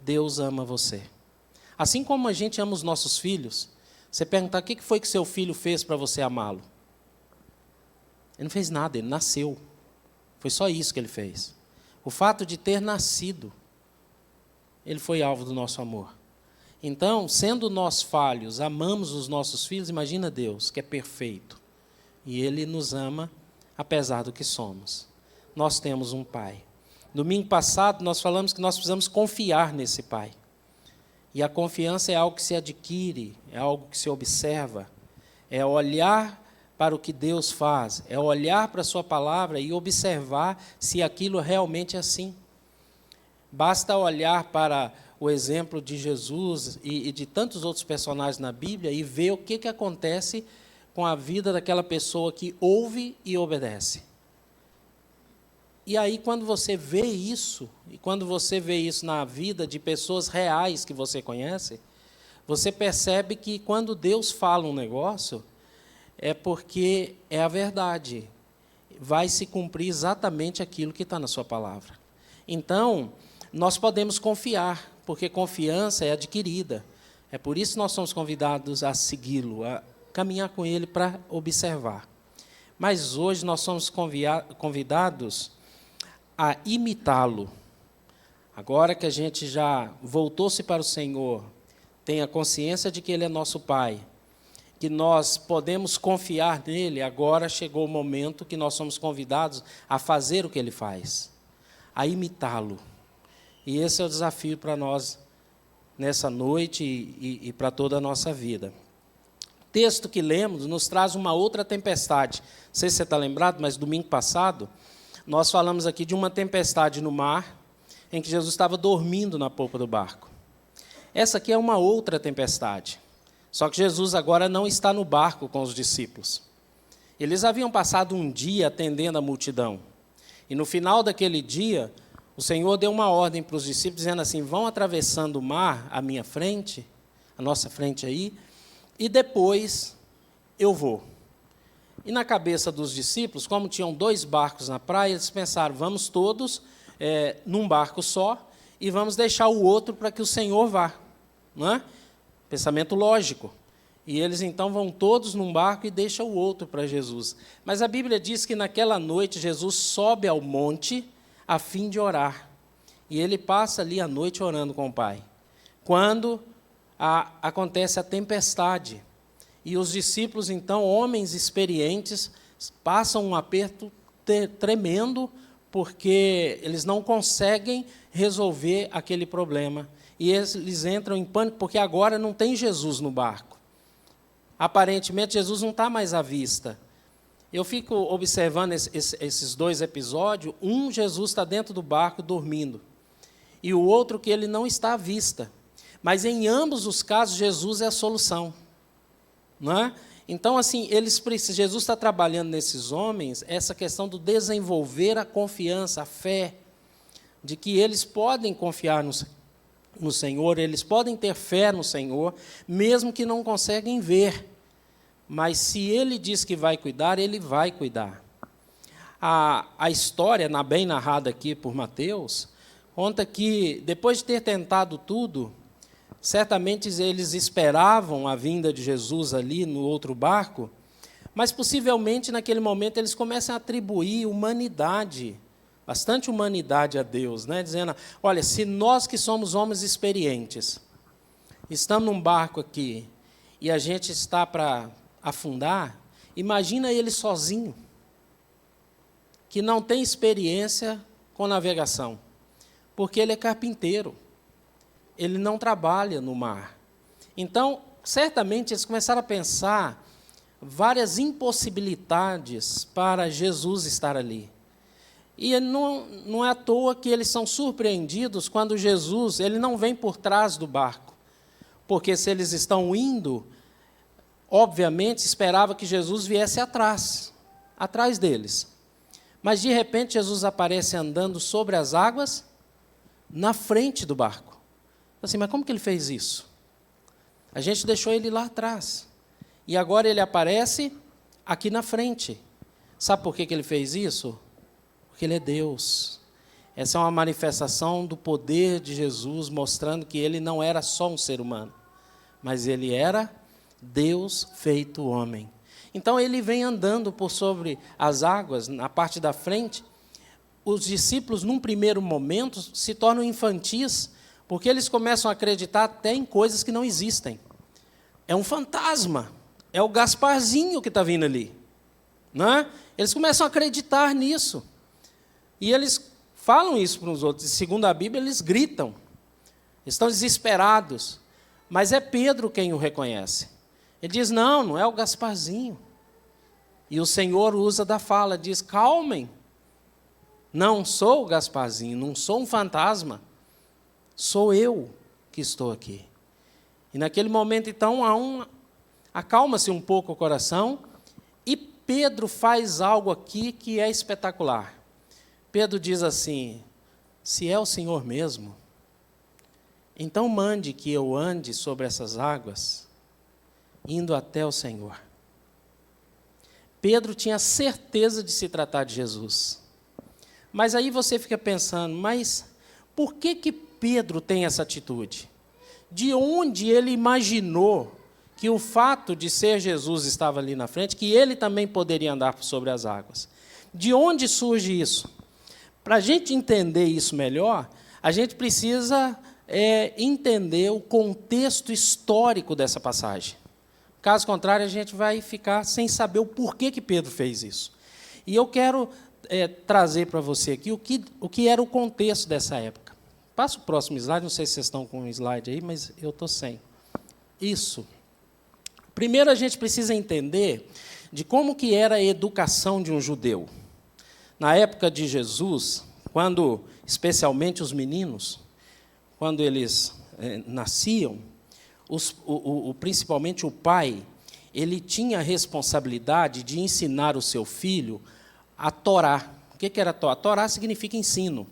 Speaker 4: Deus ama você. Assim como a gente ama os nossos filhos, você perguntar o que foi que seu filho fez para você amá-lo. Ele não fez nada, ele nasceu. Foi só isso que ele fez. O fato de ter nascido, ele foi alvo do nosso amor. Então, sendo nós falhos, amamos os nossos filhos, imagina Deus, que é perfeito. E Ele nos ama, apesar do que somos. Nós temos um Pai. Domingo passado, nós falamos que nós precisamos confiar nesse Pai. E a confiança é algo que se adquire, é algo que se observa, é olhar para o que Deus faz, é olhar para a sua palavra e observar se aquilo realmente é assim. Basta olhar para o exemplo de Jesus e de tantos outros personagens na Bíblia e ver o que acontece com a vida daquela pessoa que ouve e obedece. E aí, quando você vê isso, e quando você vê isso na vida de pessoas reais que você conhece, você percebe que quando Deus fala um negócio, é porque é a verdade. Vai se cumprir exatamente aquilo que está na sua palavra. Então, nós podemos confiar, porque confiança é adquirida. É por isso que nós somos convidados a segui-lo, a caminhar com ele para observar. Mas hoje nós somos convidados a imitá-lo. Agora que a gente já voltou-se para o Senhor, tem a consciência de que Ele é nosso Pai, que nós podemos confiar nele, agora chegou o momento que nós somos convidados a fazer o que Ele faz, a imitá-lo. E esse é o desafio para nós nessa noite e para toda a nossa vida. O texto que lemos nos traz uma outra tempestade. Não sei se você está lembrado, mas domingo passado, nós falamos aqui de uma tempestade no mar, em que Jesus estava dormindo na polpa do barco. Essa aqui é uma outra tempestade. Só que Jesus agora não está no barco com os discípulos. Eles haviam passado um dia atendendo a multidão. E no final daquele dia, o Senhor deu uma ordem para os discípulos, dizendo assim: vão atravessando o mar à minha frente, à nossa frente aí, e depois eu vou. E na cabeça dos discípulos, como tinham 2 barcos na praia, eles pensaram: vamos todos num barco só e vamos deixar o outro para que o Senhor vá. Não é? Pensamento lógico. E eles então vão todos num barco e deixam o outro para Jesus. Mas a Bíblia diz que naquela noite Jesus sobe ao monte a fim de orar. E ele passa ali a noite orando com o Pai. Quando acontece a tempestade. E os discípulos, então, homens experientes, passam um aperto tremendo, porque eles não conseguem resolver aquele problema. E eles entram em pânico, porque agora não tem Jesus no barco. Aparentemente, Jesus não está mais à vista. Eu fico observando esses 2 episódios. Um, Jesus está dentro do barco dormindo. E o outro que ele não está à vista. Mas em ambos os casos, Jesus é a solução. Não é? Então, assim, Jesus está trabalhando nesses homens essa questão do desenvolver a confiança, a fé, de que eles podem confiar no Senhor, eles podem ter fé no Senhor, mesmo que não conseguem ver. Mas se Ele diz que vai cuidar, Ele vai cuidar. A história, bem narrada aqui por Mateus, conta que, depois de ter tentado tudo, certamente eles esperavam a vinda de Jesus ali no outro barco, mas possivelmente naquele momento eles começam a atribuir humanidade, bastante humanidade a Deus, né? Dizendo, olha, se nós que somos homens experientes, estamos num barco aqui e a gente está para afundar, imagina ele sozinho, que não tem experiência com navegação, porque ele é carpinteiro, ele não trabalha no mar. Então, certamente, eles começaram a pensar várias impossibilidades para Jesus estar ali. E não é à toa que eles são surpreendidos quando Jesus ele não vem por trás do barco, porque se eles estão indo, obviamente, esperava que Jesus viesse atrás deles. Mas, de repente, Jesus aparece andando sobre as águas, na frente do barco. Assim, mas como que ele fez isso? A gente deixou ele lá atrás. E agora ele aparece aqui na frente. Sabe por que ele fez isso? Porque ele é Deus. Essa é uma manifestação do poder de Jesus, mostrando que ele não era só um ser humano, mas ele era Deus feito homem. Então, ele vem andando por sobre as águas, na parte da frente. Os discípulos, num primeiro momento, se tornam infantis, porque eles começam a acreditar até em coisas que não existem. É um fantasma, é o Gasparzinho que está vindo ali. Não é? Eles começam a acreditar nisso. E eles falam isso para os outros. E, segundo a Bíblia, eles gritam. Estão desesperados. Mas é Pedro quem o reconhece. Ele diz, não é o Gasparzinho. E o Senhor usa da fala, diz, calmem. Não sou o Gasparzinho, não sou um fantasma. Sou eu que estou aqui. E naquele momento, então, acalma-se um pouco o coração, e Pedro faz algo aqui que é espetacular. Pedro diz assim, se é o Senhor mesmo, então mande que eu ande sobre essas águas, indo até o Senhor. Pedro tinha certeza de se tratar de Jesus. Mas aí você fica pensando, mas por que Pedro tem essa atitude? De onde ele imaginou que o fato de ser Jesus estava ali na frente, que ele também poderia andar sobre as águas? De onde surge isso? Para a gente entender isso melhor, a gente precisa entender o contexto histórico dessa passagem. Caso contrário, a gente vai ficar sem saber o porquê que Pedro fez isso. E eu quero trazer para você aqui o que era o contexto dessa época. Passa o próximo slide, não sei se vocês estão com um slide aí, mas eu estou sem. Isso. Primeiro a gente precisa entender de como que era a educação de um judeu. Na época de Jesus, quando, especialmente os meninos, quando eles nasciam, principalmente o pai, ele tinha a responsabilidade de ensinar o seu filho a Torá. O que era a Torá? A Torá significa ensino.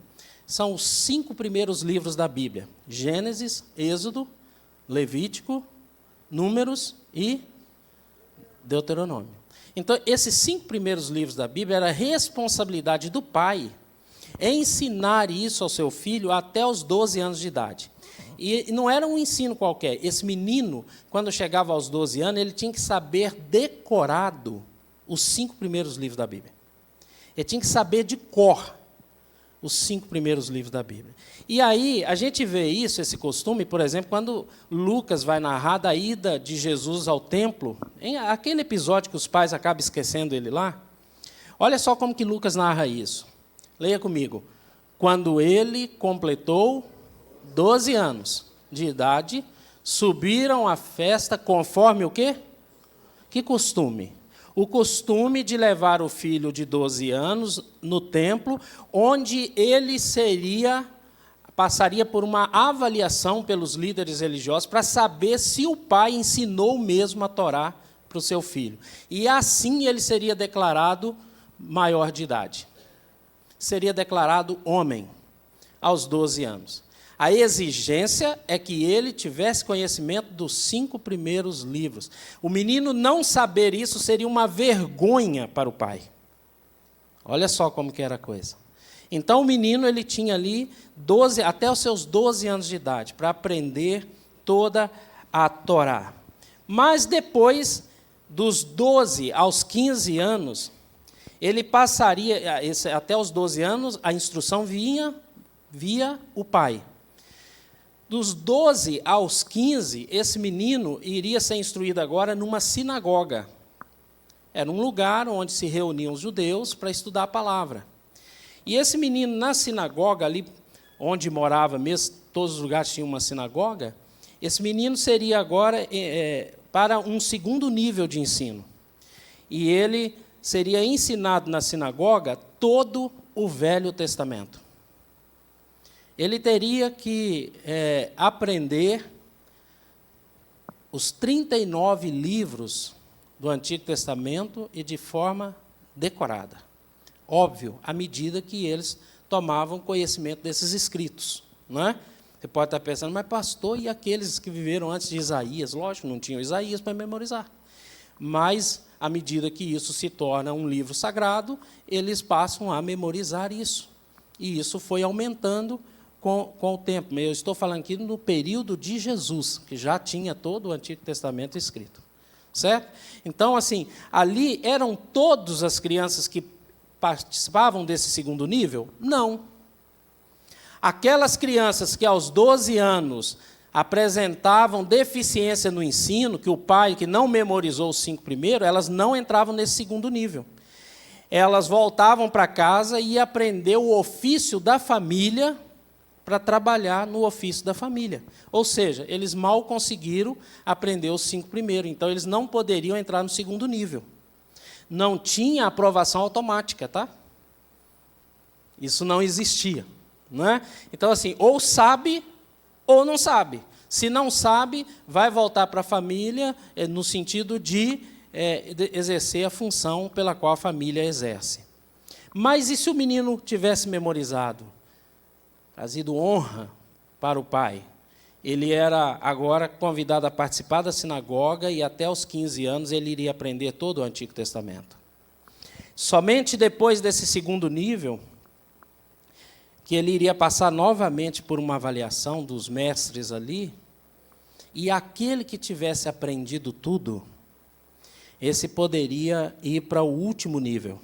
Speaker 4: São os 5 primeiros livros da Bíblia. Gênesis, Êxodo, Levítico, Números e Deuteronômio. Então, esses 5 primeiros livros da Bíblia era a responsabilidade do pai em ensinar isso ao seu filho até os 12 anos de idade. E não era um ensino qualquer. Esse menino, quando chegava aos 12 anos, ele tinha que saber decorado os 5 primeiros livros da Bíblia. Ele tinha que saber de cor os 5 primeiros livros da Bíblia. E aí, a gente vê isso, esse costume, por exemplo, quando Lucas vai narrar da ida de Jesus ao templo, aquele episódio que os pais acabam esquecendo ele lá. Olha só como que Lucas narra isso. Leia comigo. Quando ele completou 12 anos de idade, subiram à festa conforme o quê? Que costume? O costume de levar o filho de 12 anos no templo, onde ele passaria por uma avaliação pelos líderes religiosos para saber se o pai ensinou mesmo a Torá para o seu filho. E assim ele seria declarado maior de idade. Seria declarado homem aos 12 anos. A exigência é que ele tivesse conhecimento dos 5 primeiros livros. O menino não saber isso seria uma vergonha para o pai. Olha só como que era a coisa. Então o menino ele tinha ali 12, até os seus 12 anos de idade para aprender toda a Torá. Mas depois dos 12 aos 15 anos, ele passaria, até os 12 anos, a instrução vinha via o pai. Dos 12 aos 15, esse menino iria ser instruído agora numa sinagoga. Era um lugar onde se reuniam os judeus para estudar a palavra. E esse menino, na sinagoga, ali onde morava mesmo, todos os lugares tinham uma sinagoga, esse menino seria agora para um segundo nível de ensino. E ele seria ensinado na sinagoga todo o Velho Testamento. Ele teria que aprender os 39 livros do Antigo Testamento e de forma decorada. Óbvio, à medida que eles tomavam conhecimento desses escritos. Não é? Você pode estar pensando, mas pastor, e aqueles que viveram antes de Isaías? Lógico, não tinham Isaías para memorizar. Mas, à medida que isso se torna um livro sagrado, eles passam a memorizar isso. E isso foi aumentando com o tempo. Eu estou falando aqui no período de Jesus, que já tinha todo o Antigo Testamento escrito. Certo? Então, assim, ali eram todas as crianças que participavam desse segundo nível? Não. Aquelas crianças que aos 12 anos apresentavam deficiência no ensino, que o pai que não memorizou os 5 primeiros, elas não entravam nesse segundo nível. Elas voltavam para casa e aprendiam o ofício da família para trabalhar no ofício da família. Ou seja, eles mal conseguiram aprender os 5 primeiros, então eles não poderiam entrar no segundo nível. Não tinha aprovação automática, tá? Isso não existia. Não é? Então, assim, ou sabe ou não sabe. Se não sabe, vai voltar para a família no sentido de exercer a função pela qual a família exerce. Mas e se o menino tivesse memorizado? Trazido honra para o pai. Ele era agora convidado a participar da sinagoga e até os 15 anos ele iria aprender todo o Antigo Testamento. Somente depois desse segundo nível, que ele iria passar novamente por uma avaliação dos mestres ali, e aquele que tivesse aprendido tudo, esse poderia ir para o último nível.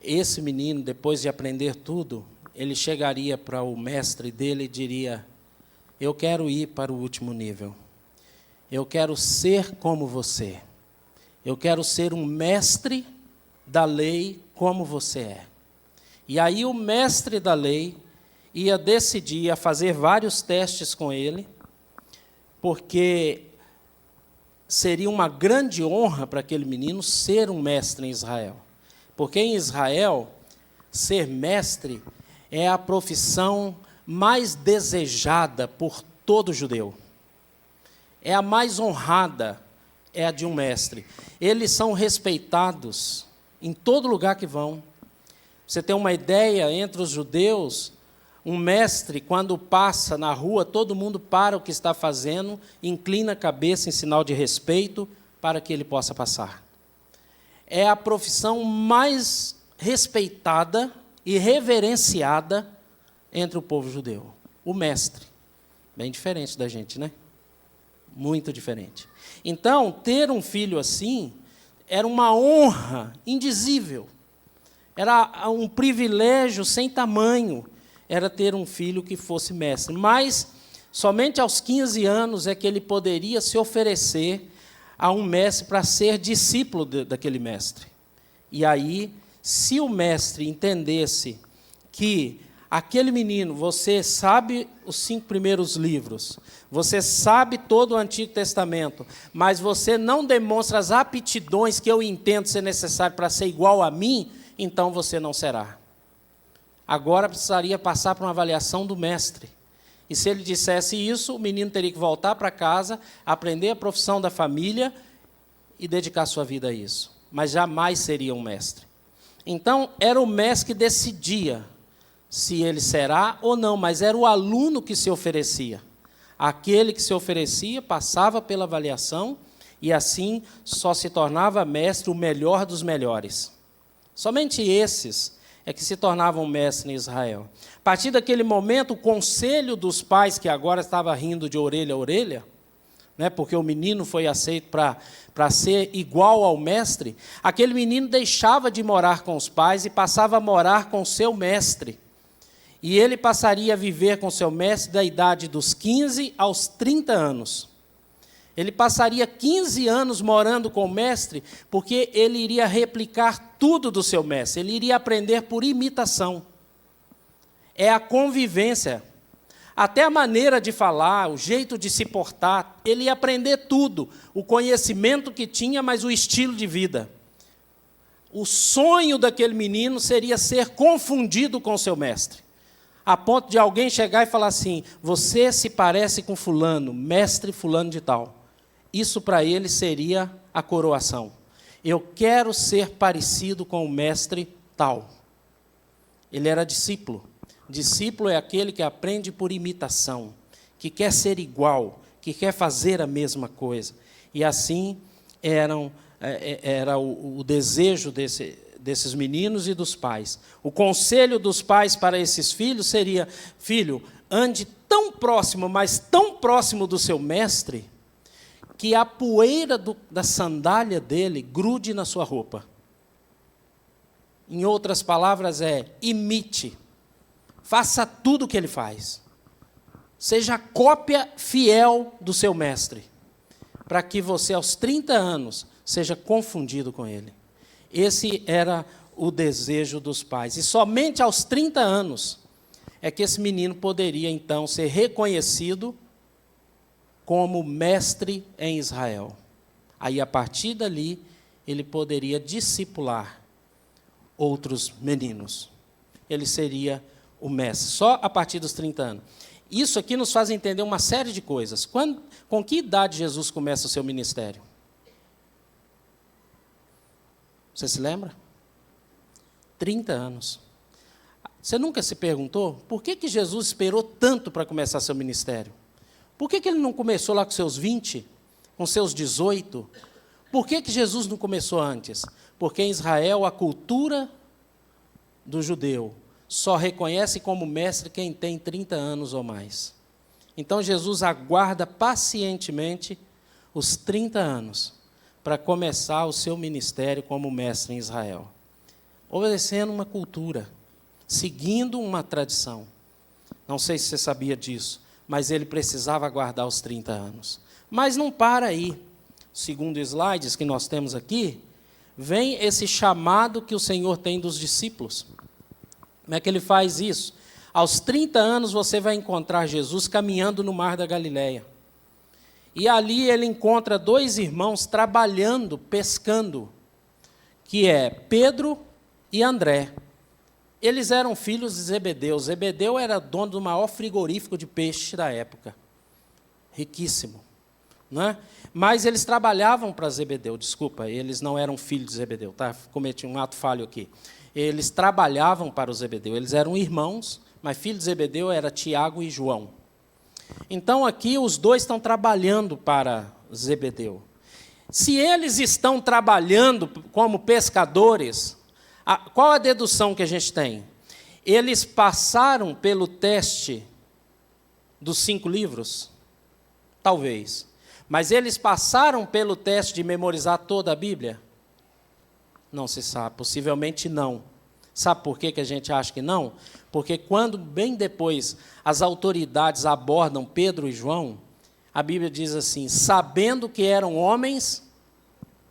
Speaker 4: Esse menino, depois de aprender tudo, ele chegaria para o mestre dele e diria, eu quero ir para o último nível. Eu quero ser como você. Eu quero ser um mestre da lei como você é. E aí o mestre da lei ia decidir, ia fazer vários testes com ele, porque seria uma grande honra para aquele menino ser um mestre em Israel. Porque em Israel, ser mestre é a profissão mais desejada por todo judeu. É a mais honrada, é a de um mestre. Eles são respeitados em todo lugar que vão. Você tem uma ideia, entre os judeus, um mestre, quando passa na rua, todo mundo para o que está fazendo, inclina a cabeça em sinal de respeito para que ele possa passar. É a profissão mais respeitada e reverenciada entre o povo judeu. O mestre. Bem diferente da gente, né? Muito diferente. Então, ter um filho assim era uma honra indizível. Era um privilégio sem tamanho, era ter um filho que fosse mestre. Mas, somente aos 15 anos é que ele poderia se oferecer a um mestre para ser discípulo daquele mestre. E aí, se o mestre entendesse que aquele menino, você sabe os 5 primeiros livros, você sabe todo o Antigo Testamento, mas você não demonstra as aptidões que eu entendo ser necessário para ser igual a mim, então você não será. Agora precisaria passar por uma avaliação do mestre. E se ele dissesse isso, o menino teria que voltar para casa, aprender a profissão da família e dedicar sua vida a isso. Mas jamais seria um mestre. Então, era o mestre que decidia se ele será ou não, mas era o aluno que se oferecia. Aquele que se oferecia passava pela avaliação e assim só se tornava mestre o melhor dos melhores. Somente esses é que se tornavam mestres em Israel. A partir daquele momento, o conselho dos pais, que agora estava rindo de orelha a orelha, né, porque o menino foi aceito para ser igual ao mestre, aquele menino deixava de morar com os pais e passava a morar com o seu mestre. E ele passaria a viver com seu mestre da idade dos 15 aos 30 anos. Ele passaria 15 anos morando com o mestre, porque ele iria replicar tudo do seu mestre, ele iria aprender por imitação. É a convivência, até a maneira de falar, o jeito de se portar, ele ia aprender tudo, o conhecimento que tinha, mas o estilo de vida. O sonho daquele menino seria ser confundido com seu mestre, a ponto de alguém chegar e falar assim: você se parece com fulano, mestre fulano de tal. Isso para ele seria a coroação. Eu quero ser parecido com o mestre tal. Ele era discípulo. Discípulo é aquele que aprende por imitação, que quer ser igual, que quer fazer a mesma coisa. E assim era o desejo desses meninos e dos pais. O conselho dos pais para esses filhos seria: filho, ande tão próximo, mas tão próximo do seu mestre, que a poeira da sandália dele grude na sua roupa. Em outras palavras, imite. Faça tudo o que ele faz. Seja a cópia fiel do seu mestre, para que você, aos 30 anos, seja confundido com ele. Esse era o desejo dos pais. E somente aos 30 anos é que esse menino poderia, então, ser reconhecido como mestre em Israel. Aí, a partir dali, ele poderia discipular outros meninos. Ele seria o mestre, só a partir dos 30 anos. Isso aqui nos faz entender uma série de coisas. Com que idade Jesus começa o seu ministério? Você se lembra? 30 anos. Você nunca se perguntou por que Jesus esperou tanto para começar seu ministério? Por que ele não começou lá com seus 20, com seus 18? Por que Jesus não começou antes? Porque em Israel a cultura do judeu só reconhece como mestre quem tem 30 anos ou mais. Então Jesus aguarda pacientemente os 30 anos para começar o seu ministério como mestre em Israel, obedecendo uma cultura, seguindo uma tradição. Não sei se você sabia disso, mas ele precisava aguardar os 30 anos. Mas não para aí. Segundo slides que nós temos aqui, vem esse chamado que o Senhor tem dos discípulos. Como é que ele faz isso? Aos 30 anos você vai encontrar Jesus caminhando no mar da Galileia. E ali ele encontra 2 irmãos trabalhando, pescando, que é Pedro e André. Eles eram filhos de Zebedeu. Zebedeu era dono do maior frigorífico de peixe da época. Riquíssimo. Né? Mas eles trabalhavam para Zebedeu. Desculpa, eles não eram filhos de Zebedeu. Tá? Cometi um ato falho aqui. Eles trabalhavam para o Zebedeu. Eles eram irmãos, mas filhos de Zebedeu eram Tiago e João. Então, aqui, os 2 estão trabalhando para Zebedeu. Se eles estão trabalhando como pescadores, qual a dedução que a gente tem? Eles passaram pelo teste dos 5 livros? Talvez. Mas eles passaram pelo teste de memorizar toda a Bíblia? Não se sabe, possivelmente não. Sabe por que a gente acha que não? Porque quando, bem depois, as autoridades abordam Pedro e João, a Bíblia diz assim: sabendo que eram homens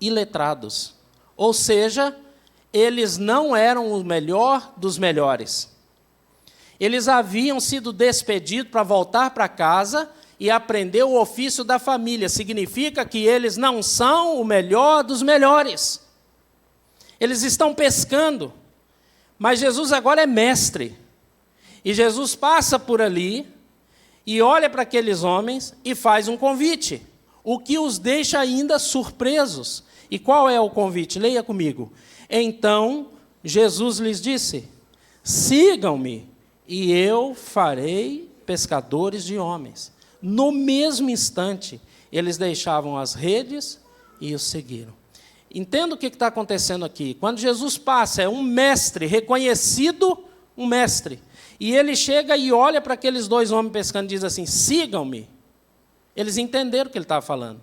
Speaker 4: iletrados. Ou seja, eles não eram o melhor dos melhores. Eles haviam sido despedidos para voltar para casa e aprender o ofício da família. Significa que eles não são o melhor dos melhores. Eles estão pescando, mas Jesus agora é mestre. E Jesus passa por ali e olha para aqueles homens e faz um convite, o que os deixa ainda surpresos. E qual é o convite? Leia comigo. Então Jesus lhes disse: sigam-me e eu farei pescadores de homens. No mesmo instante, eles deixavam as redes e os seguiram. Entenda o que está acontecendo aqui. Quando Jesus passa, é um mestre, reconhecido um mestre. E ele chega e olha para aqueles 2 homens pescando e diz assim, sigam-me. Eles entenderam o que ele estava falando.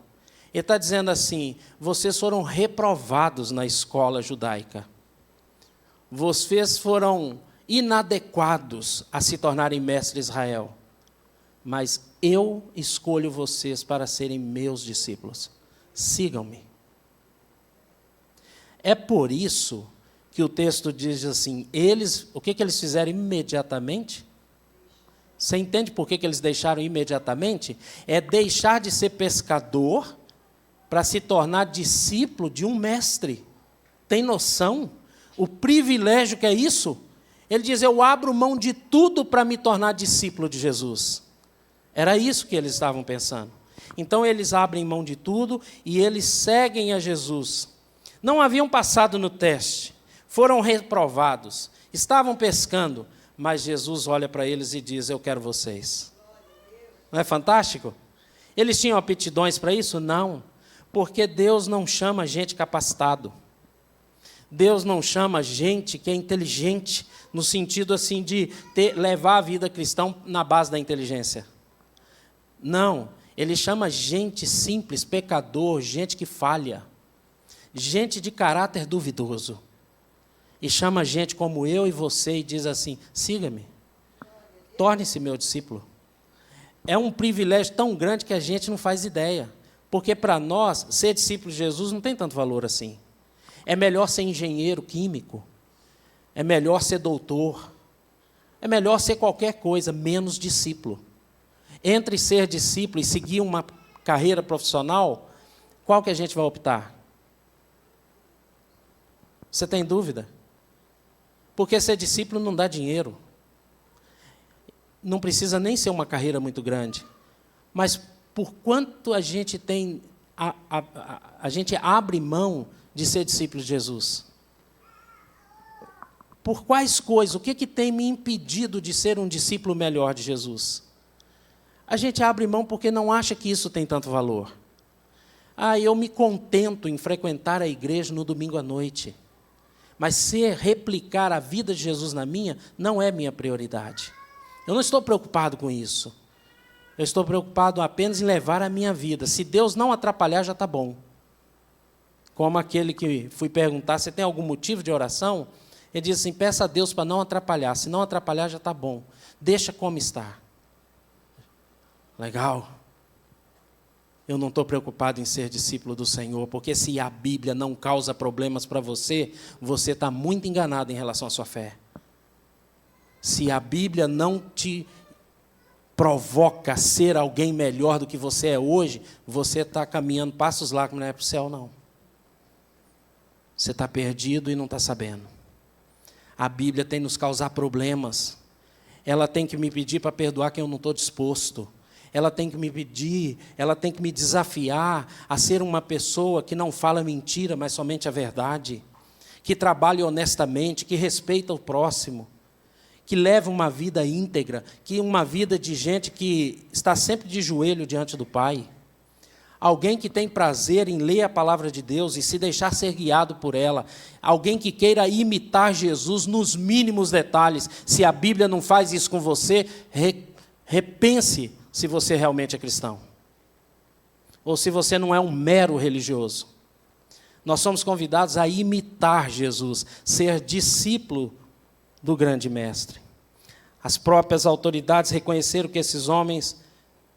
Speaker 4: Ele está dizendo assim, vocês foram reprovados na escola judaica. Vocês foram inadequados a se tornarem mestres de Israel. Mas eu escolho vocês para serem meus discípulos. Sigam-me. É por isso que o texto diz assim, o que eles fizeram imediatamente? Você entende por que eles deixaram imediatamente? É deixar de ser pescador para se tornar discípulo de um mestre. Tem noção? O privilégio que é isso? Ele diz, eu abro mão de tudo para me tornar discípulo de Jesus. Era isso que eles estavam pensando. Então, eles abrem mão de tudo e eles seguem a Jesus. Não haviam passado no teste, foram reprovados, estavam pescando, mas Jesus olha para eles e diz, eu quero vocês. Não é fantástico? Eles tinham aptidões para isso? Não, porque Deus não chama gente capacitado. Deus não chama gente que é inteligente, no sentido assim de levar a vida cristã na base da inteligência. Não, Ele chama gente simples, pecador, gente que falha, gente de caráter duvidoso. E chama gente como eu e você e diz assim, siga-me, torne-se meu discípulo. É um privilégio tão grande que a gente não faz ideia, porque para nós, ser discípulo de Jesus não tem tanto valor assim. É melhor ser engenheiro químico, é melhor ser doutor, é melhor ser qualquer coisa, menos discípulo. Entre ser discípulo e seguir uma carreira profissional, qual que a gente vai optar? Você tem dúvida? Porque ser discípulo não dá dinheiro. Não precisa nem ser uma carreira muito grande. Mas por quanto a gente tem, a gente abre mão de ser discípulo de Jesus? Por quais coisas? O que tem me impedido de ser um discípulo melhor de Jesus? A gente abre mão porque não acha que isso tem tanto valor. Eu me contento em frequentar a igreja no domingo à noite. Mas replicar a vida de Jesus na minha, não é minha prioridade. Eu não estou preocupado com isso. Eu estou preocupado apenas em levar a minha vida. Se Deus não atrapalhar, já está bom. Como aquele que fui perguntar, você tem algum motivo de oração? Ele diz assim, peça a Deus para não atrapalhar. Se não atrapalhar, já está bom. Deixa como está. Legal. Eu não estou preocupado em ser discípulo do Senhor, porque se a Bíblia não causa problemas para você, você está muito enganado em relação à sua fé. Se a Bíblia não te provoca a ser alguém melhor do que você é hoje, você está caminhando passos largos, não é para o céu, não. Você está perdido e não está sabendo. A Bíblia tem que nos causar problemas. Ela tem que me pedir para perdoar quem eu não estou disposto. Ela tem que me pedir, ela tem que me desafiar a ser uma pessoa que não fala mentira, mas somente a verdade, que trabalha honestamente, que respeita o próximo, que leva uma vida íntegra, que uma vida de gente que está sempre de joelho diante do Pai. Alguém que tem prazer em ler a palavra de Deus e se deixar ser guiado por ela. Alguém que queira imitar Jesus nos mínimos detalhes. Se a Bíblia não faz isso com você, repense se você realmente é cristão. Ou se você não é um mero religioso. Nós somos convidados a imitar Jesus, ser discípulo do grande mestre. As próprias autoridades reconheceram que esses homens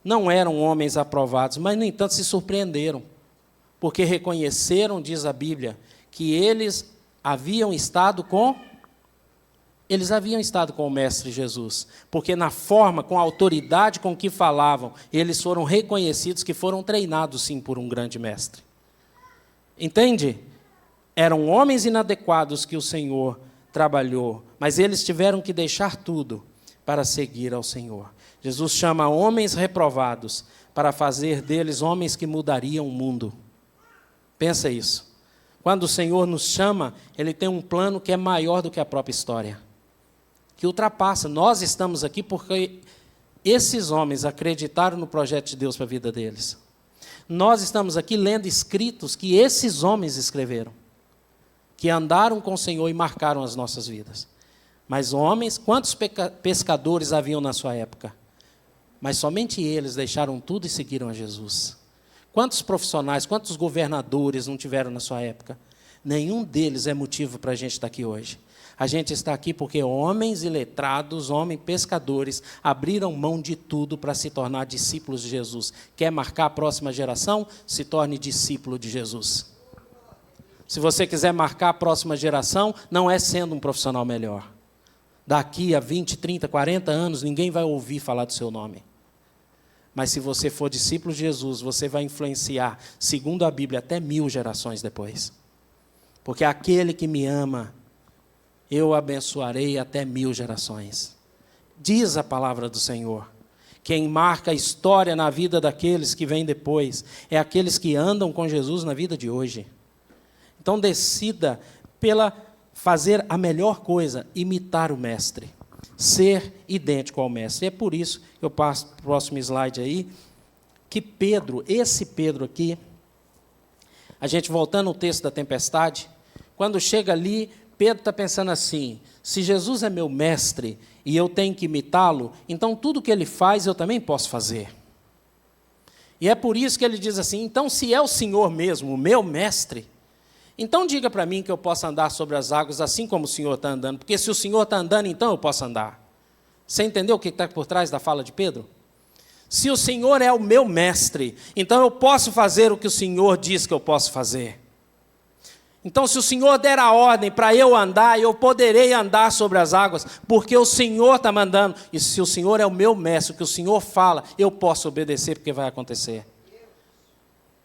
Speaker 4: não eram homens aprovados, mas, no entanto, se surpreenderam, porque reconheceram, diz a Bíblia, que eles haviam estado com o Mestre Jesus, porque na forma, com a autoridade com que falavam, eles foram reconhecidos que foram treinados, sim, por um grande mestre. Entende? Eram homens inadequados que o Senhor trabalhou, mas eles tiveram que deixar tudo para seguir ao Senhor. Jesus chama homens reprovados para fazer deles homens que mudariam o mundo. Pensa isso. Quando o Senhor nos chama, Ele tem um plano que é maior do que a própria história, que ultrapassa. Nós estamos aqui porque esses homens acreditaram no projeto de Deus para a vida deles. Nós estamos aqui lendo escritos que esses homens escreveram, que andaram com o Senhor e marcaram as nossas vidas. Mas homens, quantos pescadores haviam na sua época? Mas somente eles deixaram tudo e seguiram a Jesus. Quantos profissionais, quantos governadores não tiveram na sua época? Nenhum deles é motivo para a gente estar aqui hoje. A gente está aqui porque homens iletrados, homens pescadores, abriram mão de tudo para se tornar discípulos de Jesus. Quer marcar a próxima geração? Se torne discípulo de Jesus. Se você quiser marcar a próxima geração, não é sendo um profissional melhor. Daqui a 20, 30, 40 anos, ninguém vai ouvir falar do seu nome. Mas se você for discípulo de Jesus, você vai influenciar, segundo a Bíblia, até 1000 gerações depois. Porque aquele que me ama, eu abençoarei até 1000 gerações. Diz a palavra do Senhor. Quem marca a história na vida daqueles que vêm depois, é aqueles que andam com Jesus na vida de hoje. Então decida pela fazer a melhor coisa, imitar o mestre. Ser idêntico ao mestre. E é por isso que eu passo para o próximo slide aí, que Pedro, esse Pedro aqui, a gente voltando ao texto da tempestade, quando chega ali, Pedro está pensando assim, se Jesus é meu mestre e eu tenho que imitá-lo, então tudo que ele faz eu também posso fazer. E é por isso que ele diz assim, então se é o Senhor mesmo, o meu mestre, então diga para mim que eu posso andar sobre as águas assim como o Senhor está andando, porque se o Senhor está andando, então eu posso andar. Você entendeu o que está por trás da fala de Pedro? Se o Senhor é o meu mestre, então eu posso fazer o que o Senhor diz que eu posso fazer. Então, se o Senhor der a ordem para eu andar, eu poderei andar sobre as águas, porque o Senhor está mandando. E se o Senhor é o meu mestre, o que o Senhor fala, eu posso obedecer, porque vai acontecer.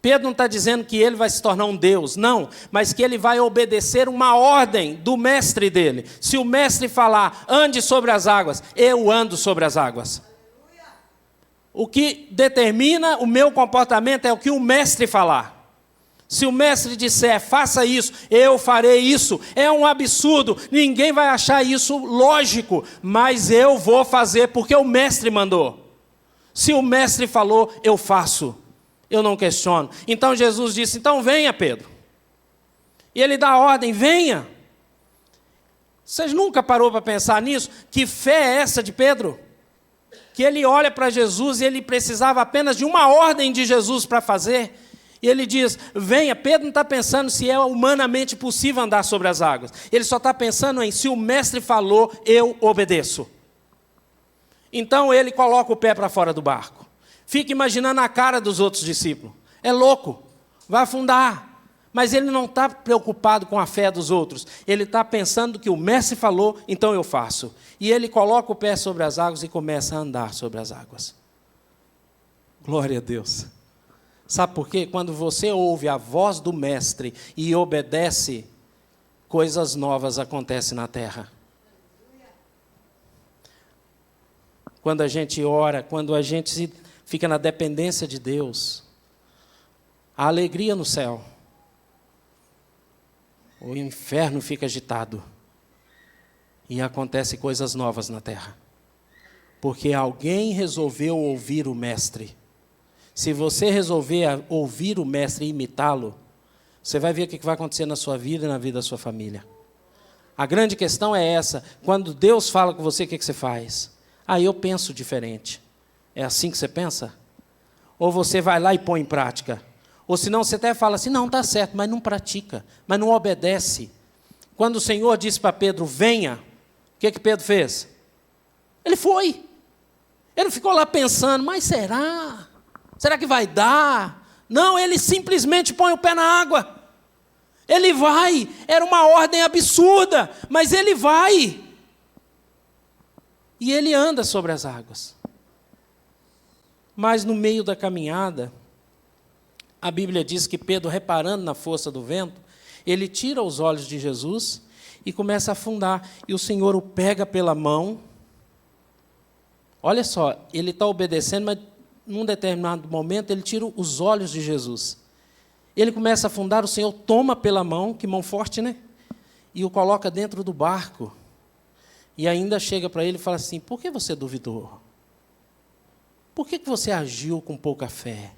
Speaker 4: Pedro não está dizendo que ele vai se tornar um Deus, não, mas que ele vai obedecer uma ordem do mestre dele. Se o mestre falar, ande sobre as águas, eu ando sobre as águas. O que determina o meu comportamento é o que o mestre falar. Se o mestre disser, faça isso, eu farei isso, é um absurdo, ninguém vai achar isso lógico, mas eu vou fazer porque o mestre mandou. Se o mestre falou, eu faço, eu não questiono. Então Jesus disse, então venha Pedro. E ele dá a ordem, venha. Vocês nunca parou para pensar nisso? Que fé é essa de Pedro? Que ele olha para Jesus e ele precisava apenas de uma ordem de Jesus para fazer. E ele diz, venha. Pedro não está pensando se é humanamente possível andar sobre as águas. Ele só está pensando em, se o mestre falou, eu obedeço. Então ele coloca o pé para fora do barco. Fica imaginando a cara dos outros discípulos. É louco, vai afundar. Mas ele não está preocupado com a fé dos outros. Ele está pensando que o mestre falou, então eu faço. E ele coloca o pé sobre as águas e começa a andar sobre as águas. Glória a Deus. Sabe por quê? Quando você ouve a voz do mestre e obedece, coisas novas acontecem na terra. Quando a gente ora, quando a gente fica na dependência de Deus, a alegria no céu, o inferno fica agitado e acontecem coisas novas na terra. Porque alguém resolveu ouvir o mestre. Se você resolver ouvir o mestre e imitá-lo, você vai ver o que vai acontecer na sua vida e na vida da sua família. A grande questão é essa. Quando Deus fala com você, o que você faz? Eu penso diferente. É assim que você pensa? Ou você vai lá e põe em prática? Ou senão você até fala assim, não, está certo, mas não pratica, mas não obedece. Quando o Senhor disse para Pedro, venha, o que Pedro fez? Ele foi. Ele não ficou lá pensando, mas será? Será que vai dar? Não, ele simplesmente põe o pé na água. Ele vai. Era uma ordem absurda, mas ele vai. E ele anda sobre as águas. Mas no meio da caminhada, a Bíblia diz que Pedro, reparando na força do vento, ele tira os olhos de Jesus e começa a afundar. E o Senhor o pega pela mão. Olha só, ele está obedecendo, mas num determinado momento, ele tira os olhos de Jesus. Ele começa a afundar, o Senhor toma pela mão, que mão forte, né? E o coloca dentro do barco. E ainda chega para ele e fala assim, por que você duvidou? Por que você agiu com pouca fé?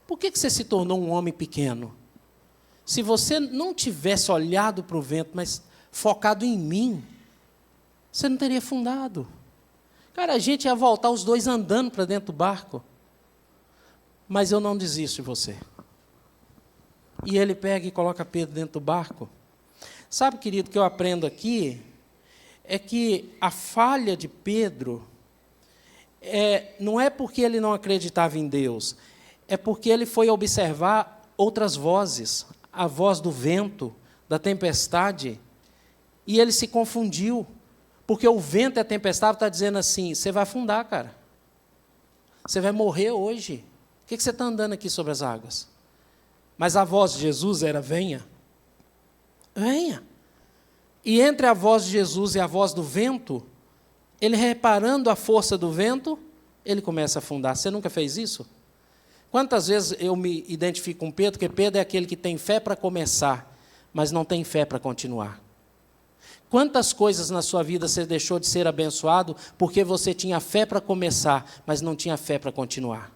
Speaker 4: Por que você se tornou um homem pequeno? Se você não tivesse olhado para o vento, mas focado em mim, você não teria afundado. Cara, a gente ia voltar os dois andando para dentro do barco. Mas eu não desisto de você. E ele pega e coloca Pedro dentro do barco. Sabe, querido, o que eu aprendo aqui é que a falha de Pedro não é porque ele não acreditava em Deus, é porque ele foi observar outras vozes, a voz do vento, da tempestade, e ele se confundiu, porque o vento e a tempestade está dizendo assim: você vai afundar, cara. Você vai morrer hoje. Por que você está andando aqui sobre as águas? Mas a voz de Jesus era: venha. Venha. E entre a voz de Jesus e a voz do vento, ele reparando a força do vento, ele começa a afundar. Você nunca fez isso? Quantas vezes eu me identifico com Pedro, porque Pedro é aquele que tem fé para começar, mas não tem fé para continuar. Quantas coisas na sua vida você deixou de ser abençoado porque você tinha fé para começar, mas não tinha fé para continuar?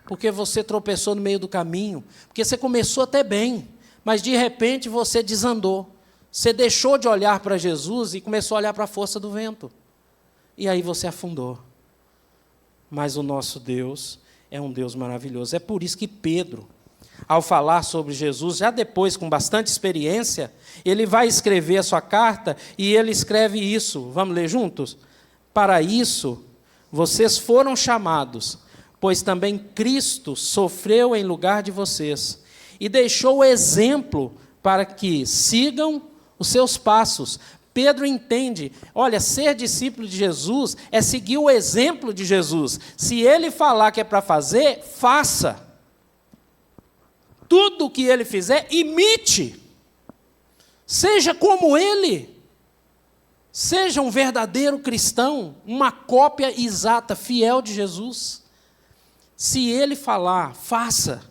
Speaker 4: Porque você tropeçou no meio do caminho, porque você começou até bem, mas de repente você desandou. Você deixou de olhar para Jesus e começou a olhar para a força do vento. E aí você afundou. Mas o nosso Deus é um Deus maravilhoso. É por isso que Pedro, ao falar sobre Jesus, já depois, com bastante experiência, ele vai escrever a sua carta e ele escreve isso. Vamos ler juntos? Para isso, vocês foram chamados, pois também Cristo sofreu em lugar de vocês e deixou o exemplo para que sigam os seus passos. Pedro entende, olha, ser discípulo de Jesus é seguir o exemplo de Jesus. Se ele falar que é para fazer, faça. Tudo o que ele fizer, imite. Seja como ele. Seja um verdadeiro cristão, uma cópia exata, fiel de Jesus. Se ele falar, faça,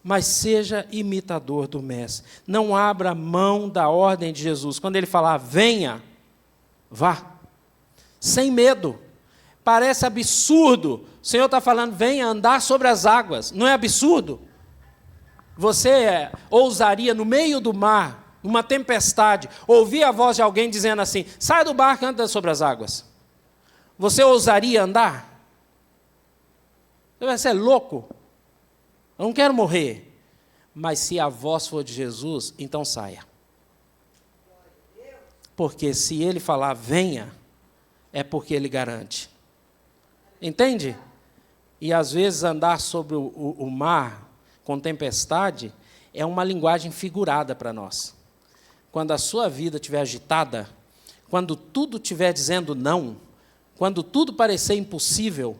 Speaker 4: mas seja imitador do Mestre. Não abra mão da ordem de Jesus. Quando ele falar, venha, vá, sem medo. Parece absurdo. O Senhor está falando, venha andar sobre as águas. Não é absurdo? Você ousaria, no meio do mar, numa tempestade, ouvir a voz de alguém dizendo assim: sai do barco e anda sobre as águas. Você ousaria andar? Você é louco? Eu não quero morrer. Mas se a voz for de Jesus, então saia. Porque se ele falar venha, é porque ele garante. Entende? E às vezes andar sobre o mar com tempestade é uma linguagem figurada para nós. Quando a sua vida estiver agitada, quando tudo estiver dizendo não, quando tudo parecer impossível,